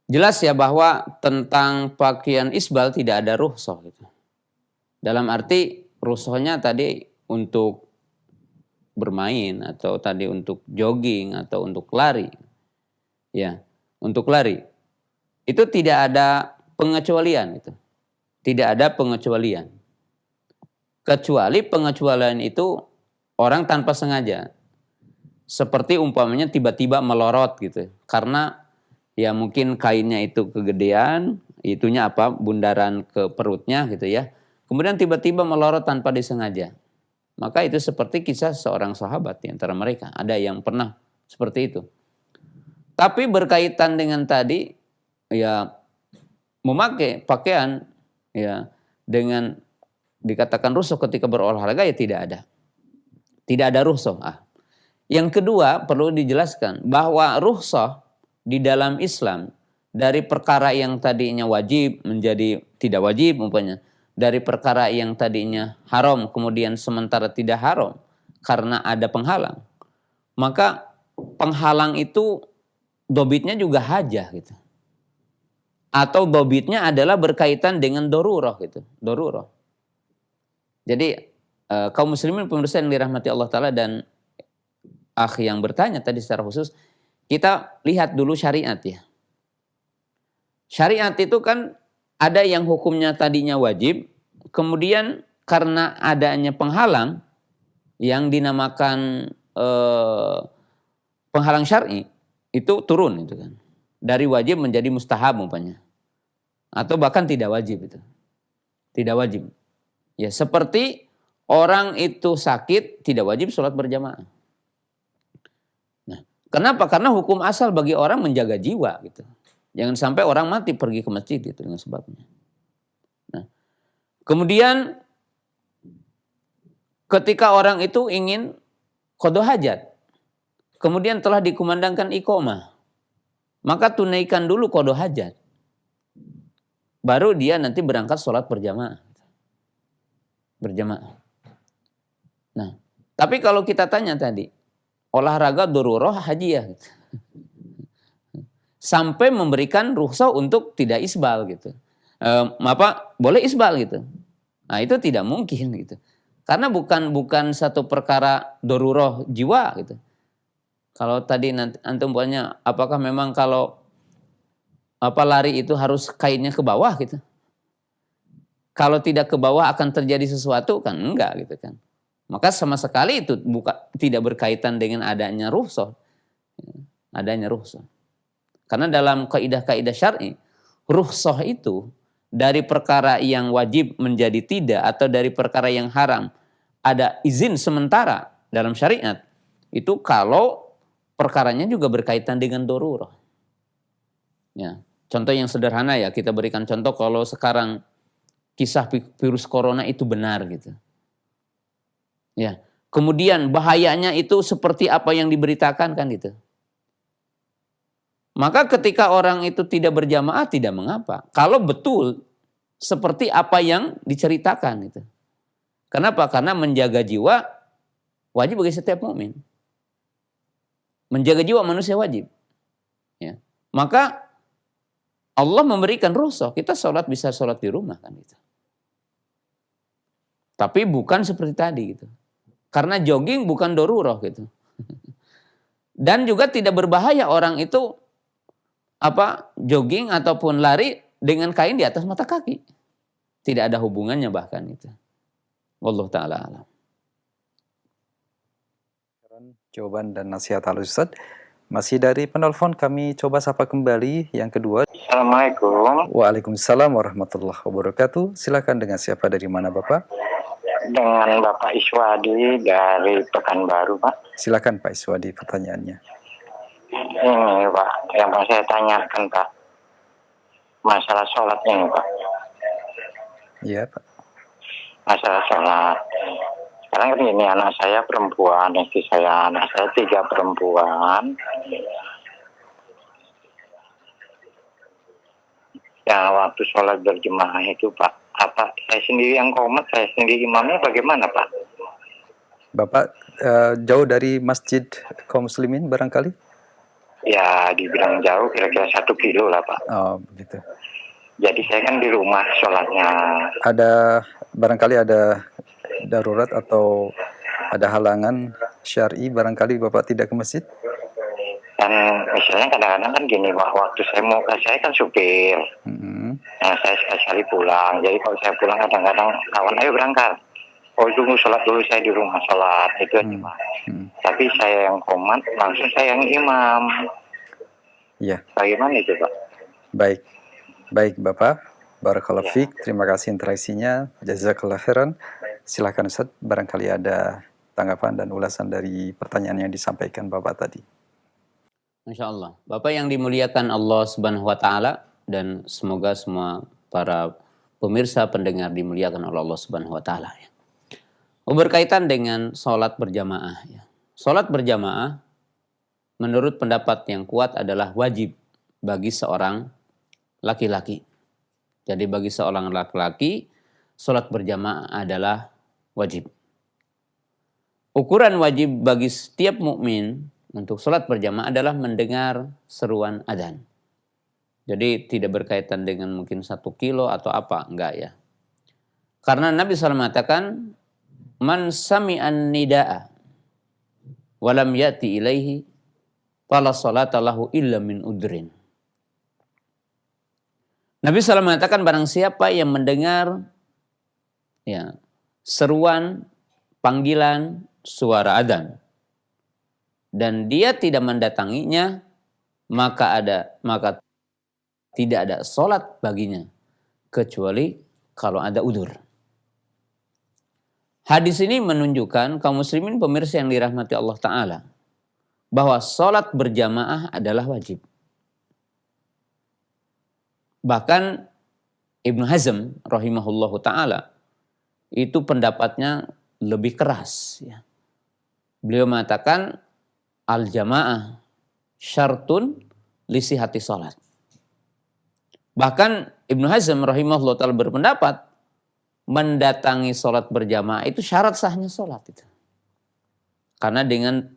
Jelas ya bahwa tentang pakaian isbal tidak ada rukhsah gitu. Dalam arti rukhsahnya tadi untuk bermain atau tadi untuk jogging atau untuk lari. Ya, untuk lari. Itu tidak ada pengecualian itu. Tidak ada pengecualian. Kecuali pengecualian itu orang tanpa sengaja. seperti umpamanya tiba-tiba melorot gitu. Karena ya mungkin kainnya itu kegedean, itunya apa, bundaran ke perutnya gitu ya. Kemudian tiba-tiba melorot tanpa disengaja. Maka itu seperti kisah seorang sahabat di antara mereka. Ada yang pernah seperti itu. Tapi berkaitan dengan tadi ya memakai pakaian ya dengan dikatakan rusuh ketika berolahraga ya tidak ada. Tidak ada rusuh. Yang kedua perlu dijelaskan bahwa rukhsah di dalam Islam dari perkara yang tadinya wajib menjadi tidak wajib umpamanya, dari perkara yang tadinya haram kemudian sementara tidak haram karena ada penghalang. Maka penghalang itu dobitnya juga hajah gitu. Atau dobitnya adalah berkaitan dengan dorurah gitu, dorurah. Jadi kaum muslimin pemirsa yang dirahmati Allah Ta'ala dan akh yang bertanya tadi secara khusus, kita lihat dulu syariat ya. Syariat itu kan ada yang hukumnya tadinya wajib, kemudian karena adanya penghalang yang dinamakan penghalang syar'i itu turun itu kan. Dari wajib menjadi mustahab umpamanya. Atau bahkan tidak wajib itu. Tidak wajib. Ya seperti orang itu sakit tidak wajib sholat berjamaah. Kenapa? Karena hukum asal bagi orang menjaga jiwa gitu. Jangan sampai orang mati pergi ke masjid itu dengan sebabnya. Nah, kemudian ketika orang itu ingin qada hajat, kemudian telah dikumandangkan iqamah, maka tunaikan dulu qada hajat. Baru dia nanti berangkat sholat berjamaah. Berjamaah. Nah, tapi kalau kita tanya tadi, olahraga dorurah hajiyah gitu. Sampai memberikan rukhsah untuk tidak isbal gitu. Boleh isbal gitu. Nah, itu tidak mungkin gitu. Karena bukan satu perkara dorurah jiwa gitu. Kalau tadi nanti antum punya apakah memang kalau lari itu harus kainnya ke bawah gitu. Kalau tidak ke bawah akan terjadi sesuatu kan enggak gitu kan. Maka sama sekali itu tidak berkaitan dengan adanya rukhsah. Adanya rukhsah. Karena dalam kaidah-kaidah syar'i, rukhsah itu dari perkara yang wajib menjadi tidak atau dari perkara yang haram ada izin sementara dalam syariat. Itu kalau perkaranya juga berkaitan dengan dorurah. Ya, contoh yang sederhana ya, kita berikan contoh kalau sekarang kisah virus corona itu benar gitu. Ya, kemudian bahayanya itu seperti apa yang diberitakan kan gitu. Maka ketika orang itu tidak berjamaah tidak mengapa. Kalau betul seperti apa yang diceritakan itu. Kenapa? Karena menjaga jiwa wajib bagi setiap mukmin. Menjaga jiwa manusia wajib. Ya. Maka Allah memberikan rukhsah. Kita bisa sholat di rumah kan gitu. Tapi bukan seperti tadi gitu. Karena jogging bukan dorurah gitu. Dan juga tidak berbahaya orang itu jogging ataupun lari dengan kain di atas mata kaki. Tidak ada hubungannya bahkan itu. Wallahu ta'ala alam. Jawaban dan nasihat Al-Ustaz. Masih dari penelpon kami coba sapa kembali yang kedua. Assalamualaikum. Waalaikumsalam warahmatullahi wabarakatuh. Silakan dengan siapa dari mana Bapak? Dengan Bapak Iswadi dari Pekanbaru, Pak. Silakan Pak Iswadi pertanyaannya. Ini Pak, yang mau saya tanyakan Pak, masalah sholat ini Pak. Iya Pak. Masalah sholat. Sekarang kan ini anak saya perempuan, istri saya, anak saya 3 perempuan. Ya waktu sholat berjemaah itu Pak, saya sendiri yang qomat, saya sendiri imamnya bagaimana Pak? Bapak jauh dari masjid kaum muslimin barangkali? Ya dibilang jauh, kira-kira 1 kilo lah Pak. Oh begitu. Jadi saya kan di rumah sholatnya. Barangkali ada darurat atau ada halangan syar'i barangkali Bapak tidak ke masjid? Dan misalnya kadang-kadang kan gini Pak, waktu saya kan supir. Nah, saya sekali pulang. Jadi kalau saya pulang kadang-kadang kawan ayo berangkat. oh tunggu sholat dulu, saya di rumah sholat itu aja Pak. Tapi saya yang komat, langsung saya yang imam. Iya. Bagaimana itu Pak? Baik Bapak. Barakallahu fiik. Terima kasih interaksinya. Jazakallah khairan. Silakan Ustaz, barangkali ada tanggapan dan ulasan dari pertanyaan yang disampaikan Bapak tadi. Masya Allah. Bapak yang dimuliakan Allah Subhanahu wa Ta'ala, dan semoga semua para pemirsa pendengar dimuliakan oleh Allah Subhanahu wa Ta'ala. Berkaitan dengan sholat berjamaah. Sholat berjamaah menurut pendapat yang kuat adalah wajib bagi seorang laki-laki. Jadi bagi seorang laki-laki, sholat berjamaah adalah wajib. Ukuran wajib bagi setiap mukmin untuk sholat berjamaah adalah mendengar seruan adzan. Jadi tidak berkaitan dengan mungkin 1 kilo atau apa, enggak ya. Karena Nabi SAW mengatakan, man sami'an nida'a walam yati ilaihi fala salata lahu illa min udrin. Nabi SAW mengatakan barang siapa yang mendengar seruan, panggilan, suara adzan dan dia tidak mendatanginya, maka tidak ada sholat baginya kecuali kalau ada udzur. Hadis ini menunjukkan kaum muslimin pemirsa yang dirahmati Allah Ta'ala bahwa sholat berjamaah adalah wajib. Bahkan Ibnu Hazm rahimahullahu ta'ala itu pendapatnya lebih keras. Beliau mengatakan al-jamaah syartun lisihati sholat. Bahkan Ibnu Hazm rahimahullahu ta'ala berpendapat mendatangi sholat berjamaah itu syarat sahnya sholat itu. Karena dengan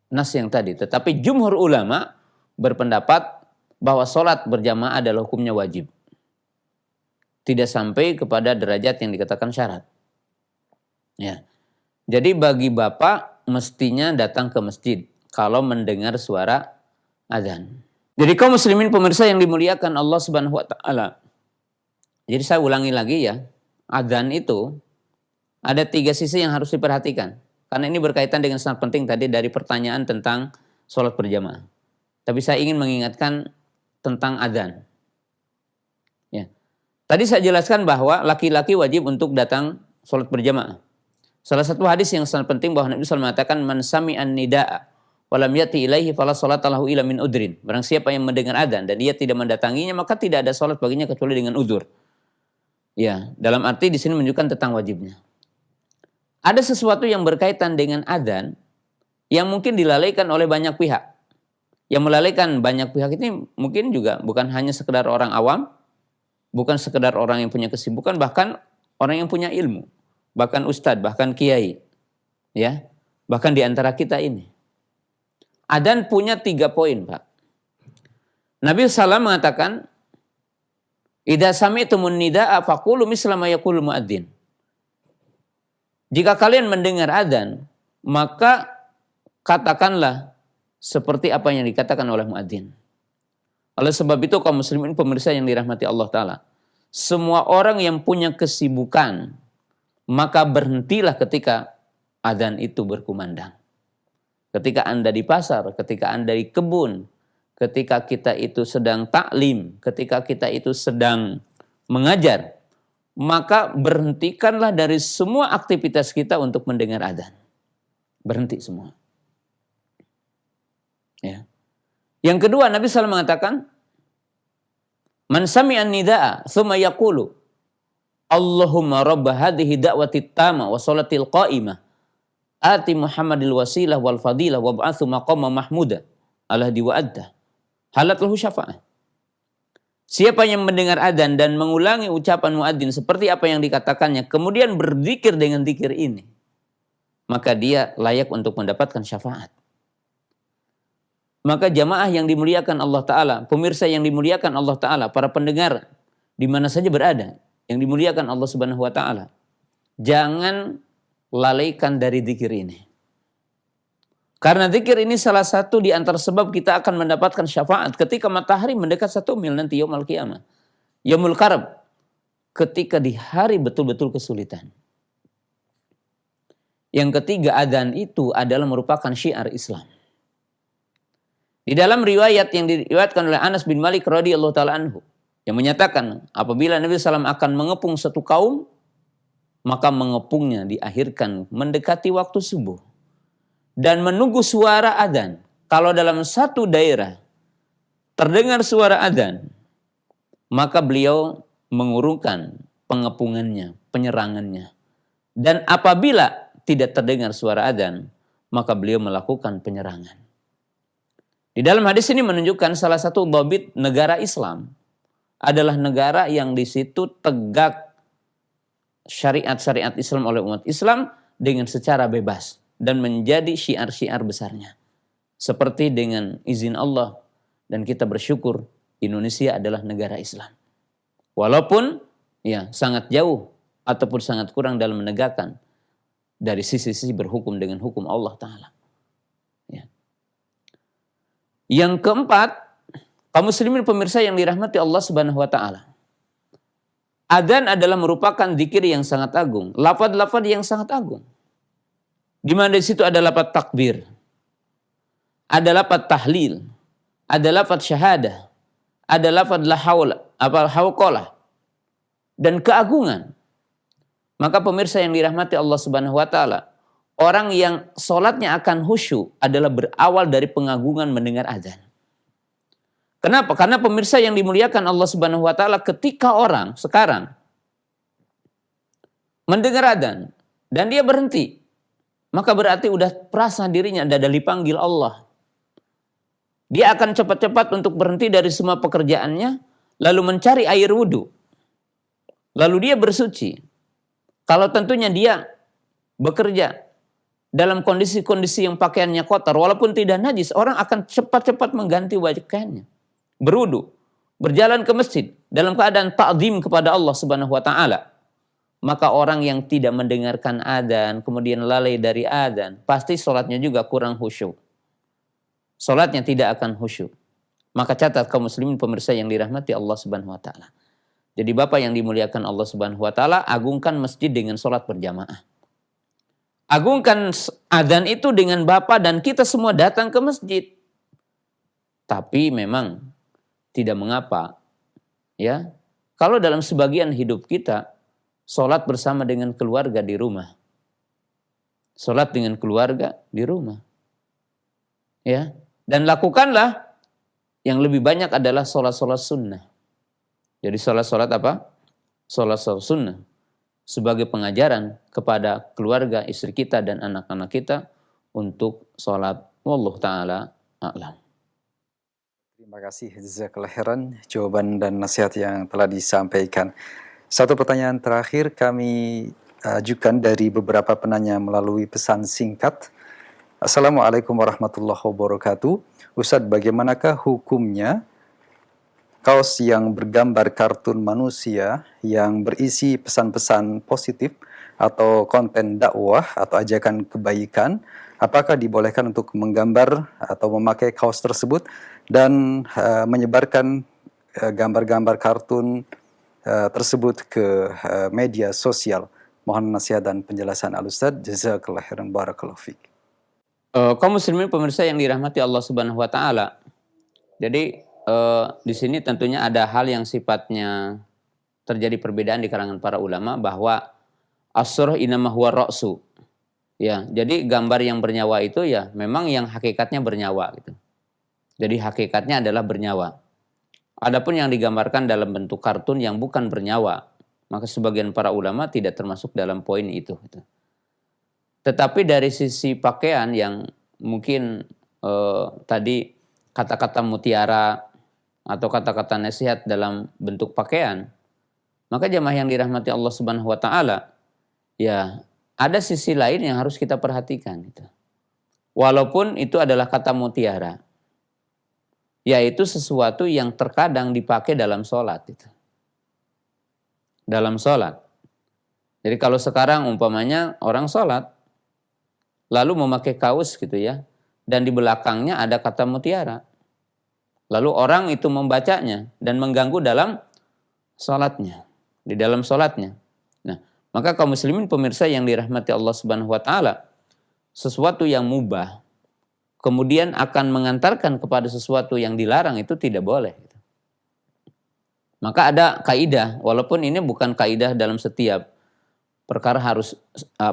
nas yang tadi. Tetapi jumhur ulama berpendapat bahwa sholat berjamaah adalah hukumnya wajib. Tidak sampai kepada derajat yang dikatakan syarat. Ya. Jadi bagi bapak mestinya datang ke masjid kalau mendengar suara adzan. Jadi kaum muslimin pemirsa yang dimuliakan Allah Subhanahu wa Ta'ala. Jadi saya ulangi lagi ya. Adzan itu ada 3 sisi yang harus diperhatikan. Karena ini berkaitan dengan sangat penting tadi dari pertanyaan tentang sholat berjamaah. Tapi saya ingin mengingatkan tentang adzan. Ya. Tadi saya jelaskan bahwa laki-laki wajib untuk datang sholat berjamaah. Salah satu hadis yang sangat penting bahwa Nabi SAW mengatakan man sami'an nida'a walam yati ilaihi fala salata lahu illa min udrin. Barang siapa yang mendengar adzan dan dia tidak mendatanginya, maka tidak ada sholat baginya kecuali dengan udzur. Ya, dalam arti di sini menunjukkan tentang wajibnya. Ada sesuatu yang berkaitan dengan adzan yang mungkin dilalaikan oleh banyak pihak. Yang melalaikan banyak pihak ini mungkin juga bukan hanya sekedar orang awam, bukan sekedar orang yang punya kesibukan, bahkan orang yang punya ilmu, bahkan ustadz, bahkan kiai, ya, bahkan di antara kita ini. Adzan punya 3 poin, Pak. Nabi SAW mengatakan, idza sami'tumun nida'a faqulu misla ma yaqulu muadzin. Jika kalian mendengar adzan, maka katakanlah seperti apa yang dikatakan oleh muadzin. Oleh sebab itu kaum muslimin pemirsa yang dirahmati Allah Ta'ala, semua orang yang punya kesibukan, maka berhentilah ketika adzan itu berkumandang. Ketika Anda di pasar, ketika Anda di kebun, ketika kita itu sedang taklim, ketika kita itu sedang mengajar, maka berhentikanlah dari semua aktivitas kita untuk mendengar adzan. Berhenti semua. Ya. Yang kedua, Nabi SAW mengatakan, man sami'an nida'a thumma yaqulu Allahumma rabba hadhihi da'wati tama wa salatil qa'imah ati Muhammadil wasilah wal fadilah wa ba'athu maqama mahmuda alahdi wa adda halat lahu syafa'ah. Siapa yang mendengar adzan dan mengulangi ucapan muadzin seperti apa yang dikatakannya, kemudian berzikir dengan zikir ini, maka dia layak untuk mendapatkan syafaat. Maka jamaah yang dimuliakan Allah Ta'ala, pemirsa yang dimuliakan Allah Ta'ala, para pendengar di mana saja berada, yang dimuliakan Allah Subhanahu wa Ta'ala, jangan lalaikan dari zikir ini. Karena zikir ini salah satu di antara sebab kita akan mendapatkan syafaat ketika matahari mendekat 1 mil nanti yaumul qiyamah. Yaumul karab, ketika di hari betul-betul kesulitan. Yang ketiga, adzan itu adalah merupakan syiar Islam. Di dalam riwayat yang diriwayatkan oleh Anas bin Malik radhiyallahu taala anhu yang menyatakan apabila Nabi SAW akan mengepung satu kaum, maka mengepungnya diakhirkan mendekati waktu subuh dan menunggu suara adzan. Kalau dalam satu daerah terdengar suara adzan, maka beliau mengurungkan pengepungannya, penyerangannya. Dan apabila tidak terdengar suara adzan, maka beliau melakukan penyerangan. Di dalam hadis ini menunjukkan salah satu dhabit negara Islam adalah negara yang di situ tegak syariat-syariat Islam oleh umat Islam dengan secara bebas dan menjadi syiar-syiar besarnya. Seperti dengan izin Allah, dan kita bersyukur Indonesia adalah negara Islam. Walaupun ya sangat jauh ataupun sangat kurang dalam menegakkan dari sisi-sisi berhukum dengan hukum Allah Ta'ala. Ya. Yang keempat, kaum muslimin pemirsa yang dirahmati Allah Subhanahu wa taala. Adzan adalah merupakan zikir yang sangat agung, lafaz-lafaz yang sangat agung. Di mana di situ ada lafaz takbir, ada lafaz tahlil, ada lafaz syahadah, ada lafaz la haula, hauqalah, dan keagungan. Maka pemirsa yang dirahmati Allah Subhanahu wa taala, orang yang sholatnya akan khusyuk adalah berawal dari pengagungan mendengar adzan. Kenapa? Karena pemirsa yang dimuliakan Allah Subhanahu wa taala, ketika orang sekarang mendengar adzan dan dia berhenti, maka berarti udah perasa dirinya ada dipanggil Allah. Dia akan cepat-cepat untuk berhenti dari semua pekerjaannya, lalu mencari air wudhu. Lalu dia bersuci. Kalau tentunya dia bekerja dalam kondisi-kondisi yang pakaiannya kotor, walaupun tidak najis, orang akan cepat-cepat mengganti pakaiannya, berwudu, berjalan ke masjid dalam keadaan ta'zim kepada Allah Subhanahu wa taala. Maka orang yang tidak mendengarkan adzan kemudian lalai dari adzan, pasti sholatnya juga kurang khusyuk. Sholatnya tidak akan khusyuk. Maka catat kaum muslimin pemirsa yang dirahmati Allah Subhanahu wa taala. Jadi Bapak yang dimuliakan Allah Subhanahu wa taala, agungkan masjid dengan sholat berjamaah. Agungkan adzan itu dengan Bapak dan kita semua datang ke masjid. Tapi memang tidak mengapa, ya, kalau dalam sebagian hidup kita sholat bersama dengan keluarga di rumah, sholat dengan keluarga di rumah, ya, dan lakukanlah yang lebih banyak adalah sholat-sholat sunnah. Jadi sholat-sholat apa? Sholat-sholat sunnah sebagai pengajaran kepada keluarga, istri kita dan anak-anak kita untuk sholat. Wallahu ta'ala a'lam. Terima kasih jazakallahu khairan jawaban dan nasihat yang telah disampaikan. Satu pertanyaan terakhir kami ajukan dari beberapa penanya melalui pesan singkat. Assalamualaikum warahmatullahi wabarakatuh. Ustadz, bagaimanakah hukumnya kaos yang bergambar kartun manusia yang berisi pesan-pesan positif atau konten dakwah atau ajakan kebaikan? Apakah dibolehkan untuk menggambar atau memakai kaos tersebut dan menyebarkan gambar-gambar kartun tersebut ke media sosial? Mohon nasihat dan penjelasan Al-Ustadz. Jazakallahu khairan, barakallahu fiik. Kaum muslimin pemirsa yang dirahmati Allah Subhanahu wa taala. Jadi di sini tentunya ada hal yang sifatnya terjadi perbedaan di kalangan para ulama bahwa as-surah innama huwa ra'su. Ya, jadi gambar yang bernyawa itu ya memang yang hakikatnya bernyawa gitu. Jadi hakikatnya adalah bernyawa. Adapun yang digambarkan dalam bentuk kartun yang bukan bernyawa, maka sebagian para ulama tidak termasuk dalam poin itu gitu. Tetapi dari sisi pakaian yang mungkin tadi kata-kata mutiara atau kata-kata nasihat dalam bentuk pakaian, maka jamaah yang dirahmati Allah Subhanahu wa taala, ya ada sisi lain yang harus kita perhatikan gitu. Walaupun itu adalah kata mutiara, yaitu sesuatu yang terkadang dipakai dalam sholat gitu. Dalam sholat. Jadi kalau sekarang umpamanya orang sholat lalu memakai kaos gitu ya, dan di belakangnya ada kata mutiara. Lalu orang itu membacanya dan mengganggu dalam sholatnya, di dalam sholatnya. Nah, Maka kaum muslimin pemirsa yang dirahmati Allah Subhanahu wa taala, sesuatu yang mubah kemudian akan mengantarkan kepada sesuatu yang dilarang itu tidak boleh. Maka ada kaidah, walaupun ini bukan kaidah dalam setiap perkara harus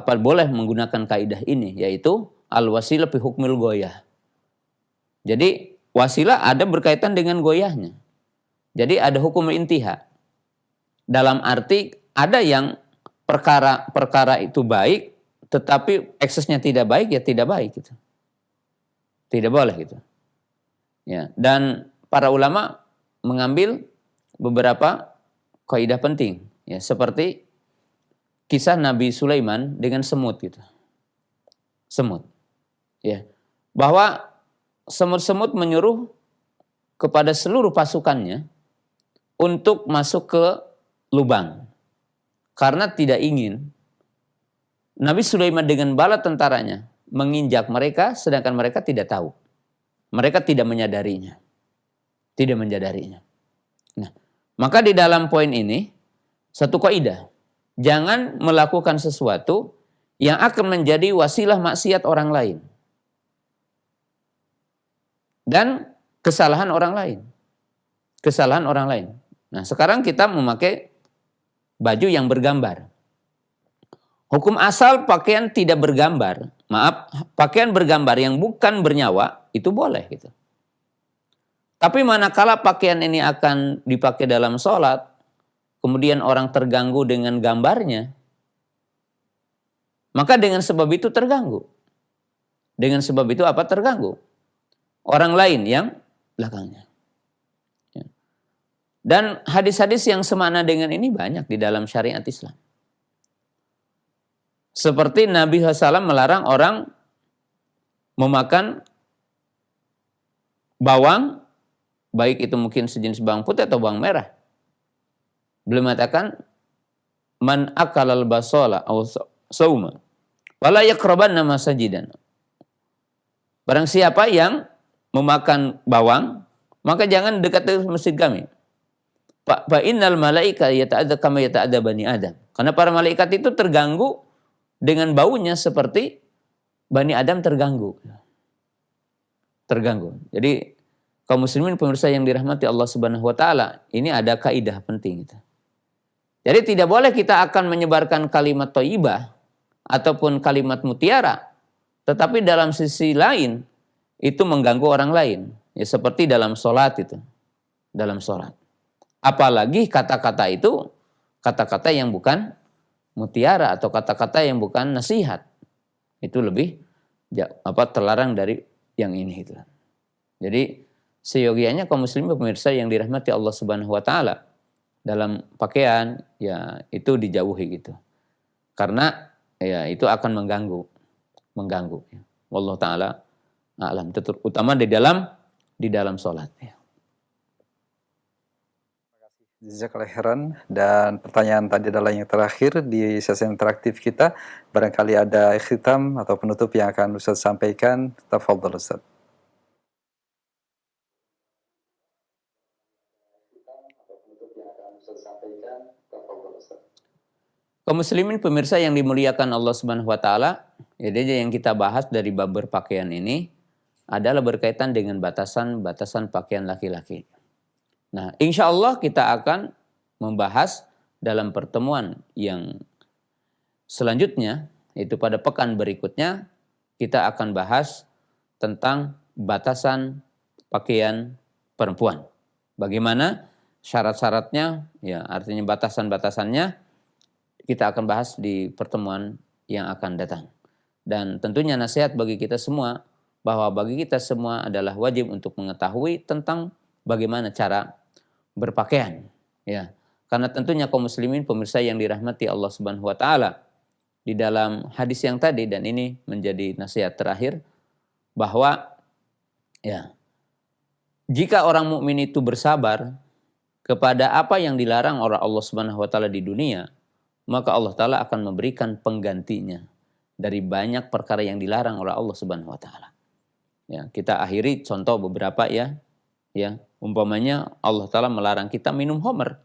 boleh menggunakan kaidah ini, yaitu al-wasilah fi hukmil goyah. Jadi wasilah ada berkaitan dengan goyahnya. Jadi ada hukum intiha. Dalam arti ada yang perkara itu baik, tetapi eksesnya tidak baik, ya tidak baik gitu. Tidak boleh gitu. Ya, dan para ulama mengambil beberapa kaidah penting, ya, seperti kisah Nabi Sulaiman dengan semut gitu. Semut. Ya. Bahwa semut-semut menyuruh kepada seluruh pasukannya untuk masuk ke lubang. Karena tidak ingin Nabi Sulaiman dengan bala tentaranya menginjak mereka, sedangkan mereka tidak tahu. Mereka tidak menyadarinya. Tidak menyadarinya. Nah, maka di dalam poin ini, satu kaidah. Jangan melakukan sesuatu yang akan menjadi wasilah maksiat orang lain. Dan kesalahan orang lain. Kesalahan orang lain. Nah, sekarang kita memakai baju yang bergambar. Hukum asal pakaian tidak bergambar. Maaf, pakaian bergambar yang bukan bernyawa, itu boleh gitu. Tapi manakala pakaian ini akan dipakai dalam sholat, kemudian orang terganggu dengan gambarnya, maka dengan sebab itu terganggu. Dengan sebab itu apa terganggu? Orang lain yang belakangnya. Dan hadis-hadis yang semakna dengan ini banyak di dalam syariat Islam. Seperti Nabi SAW melarang orang memakan bawang, baik itu mungkin sejenis bawang putih atau bawang merah. Beliau mengatakan, man akalal basola aw sauma wala yaqrabanna masajidan. Barang siapa yang memakan bawang, maka jangan dekat masjid kami. Fa innal malaika yata'adza kama yata'adza bani Adam. Karena para malaikat itu terganggu dengan baunya seperti Bani Adam terganggu. Terganggu. Jadi kaum muslimin pemirsa yang dirahmati Allah Subhanahu wa taala, ini ada kaidah penting gitu. Jadi tidak boleh kita akan menyebarkan kalimat thayyibah ataupun kalimat mutiara, tetapi dalam sisi lain itu mengganggu orang lain. Ya seperti dalam sholat itu. Dalam sholat. Apalagi kata-kata itu kata-kata yang bukan mutiara atau kata-kata yang bukan nasihat. Itu lebih terlarang dari yang ini itu. Jadi seyogianya kaum muslimin pemirsa yang dirahmati Allah Subhanahu wa taala, dalam pakaian ya itu dijauhi gitu. Karena ya itu akan mengganggu ya. Wallahu taala a'lam, terutama di dalam salat ya. Jazakallahu khairan. Dan pertanyaan tadi adalah yang terakhir di sesi interaktif kita. Barangkali ada khitam atau penutup yang akan Ustaz sampaikan. Tafadhol Ustaz. Kaum muslimin pemirsa yang dimuliakan Allah Subhanahu wa taala, yang kita bahas dari bab berpakaian ini adalah berkaitan dengan batasan-batasan pakaian laki-laki. Nah, insya Allah kita akan membahas dalam pertemuan yang selanjutnya, yaitu pada pekan berikutnya, kita akan bahas tentang batasan pakaian perempuan. Bagaimana syarat-syaratnya, ya artinya batasan-batasannya, kita akan bahas di pertemuan yang akan datang. Dan tentunya nasihat bagi kita semua, bahwa bagi kita semua adalah wajib untuk mengetahui tentang bagaimana cara berpakaian. Ya, karena tentunya kaum muslimin pemirsa yang dirahmati Allah Subhanahu wa taala, di dalam hadis yang tadi, dan ini menjadi nasihat terakhir, bahwa ya jika orang mukmin itu bersabar kepada apa yang dilarang oleh Allah Subhanahu wa taala di dunia, maka Allah taala akan memberikan penggantinya dari banyak perkara yang dilarang oleh Allah Subhanahu wa taala. Ya, kita akhiri contoh beberapa ya, umpamanya Allah taala melarang kita minum khamr.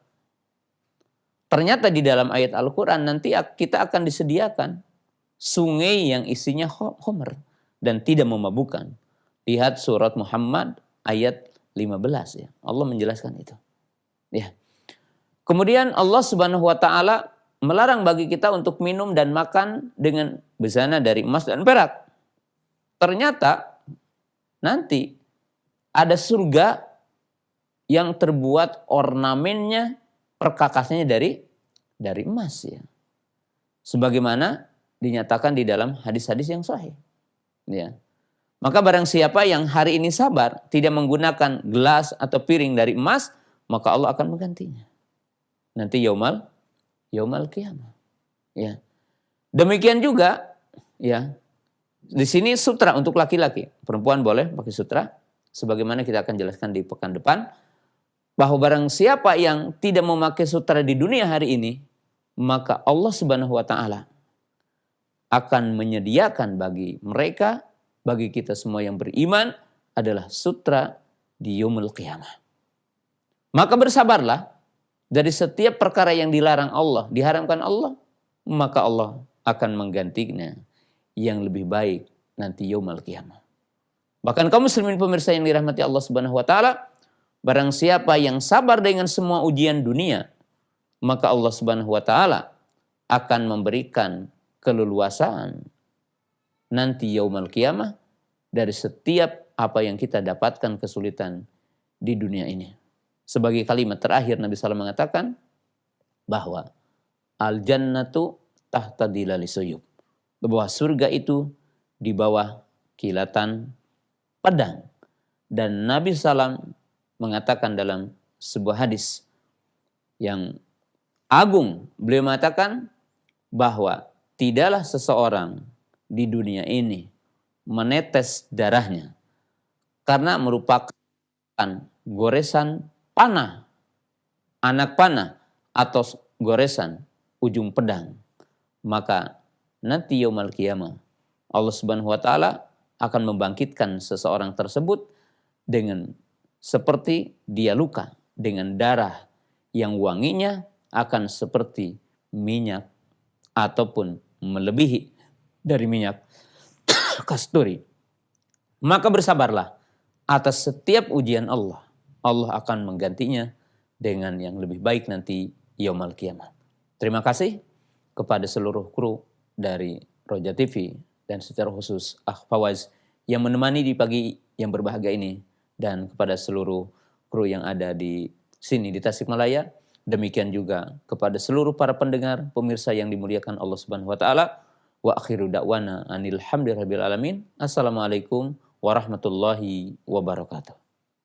ternyata di dalam ayat Al-Quran nanti kita akan disediakan sungai yang isinya khamr dan tidak memabukkan. Lihat surat Muhammad ayat 15 ya. Allah menjelaskan itu. Ya. Kemudian Allah Subhanahu wa taala melarang bagi kita untuk minum dan makan dengan bezana dari emas dan perak. Ternyata nanti ada surga yang terbuat ornamennya, perkakasnya dari emas ya. Sebagaimana dinyatakan di dalam hadis-hadis yang sahih. Ya. Maka barang siapa yang hari ini sabar, tidak menggunakan gelas atau piring dari emas, maka Allah akan menggantinya. Nanti yaumal qiyamah. Ya. Demikian juga ya. Di sini sutra untuk laki-laki, perempuan boleh pakai sutra sebagaimana kita akan jelaskan di pekan depan bahwa barang siapa yang tidak memakai sutra di dunia hari ini, maka Allah Subhanahu wa taala akan menyediakan bagi mereka, bagi kita semua yang beriman adalah sutra di yaumul qiyamah. Maka bersabarlah dari setiap perkara yang dilarang Allah, diharamkan Allah, maka Allah akan menggantinya yang lebih baik nanti yaumul qiyamah. Bahkan kaum muslimin pemirsa yang dirahmati Allah Subhanahu wa taala, barang siapa yang sabar dengan semua ujian dunia, maka Allah Subhanahu wa taala akan memberikan keleluasaan nanti yaumul qiyamah dari setiap apa yang kita dapatkan kesulitan di dunia ini. Sebagai kalimat terakhir Nabi SAW mengatakan bahwa al-jannatu tahta dilali suyub. Bahwa surga itu di bawah kilatan pedang. Dan Nabi SAW mengatakan dalam sebuah hadis yang agung, beliau mengatakan bahwa tidaklah seseorang di dunia ini menetes darahnya karena merupakan goresan panah, anak panah atau goresan ujung pedang. Maka nanti yaumul qiyamah Allah Subhanahu wa taala akan membangkitkan seseorang tersebut dengan seperti dia luka, dengan darah yang wanginya akan seperti minyak ataupun melebihi dari minyak kasturi. Maka bersabarlah atas setiap ujian Allah. Allah akan menggantinya dengan yang lebih baik nanti yaumul qiyamah. Terima kasih kepada seluruh kru dari Roja TV dan secara khusus Fawaz yang menemani di pagi yang berbahagia ini, dan kepada seluruh kru yang ada di sini di Tasikmalaya. Demikian juga kepada seluruh para pendengar, pemirsa yang dimuliakan Allah Subhanahu wa taala. Wa akhiru da'wana anil hamdulillahirabbil alamin. Assalamualaikum warahmatullahi wabarakatuh.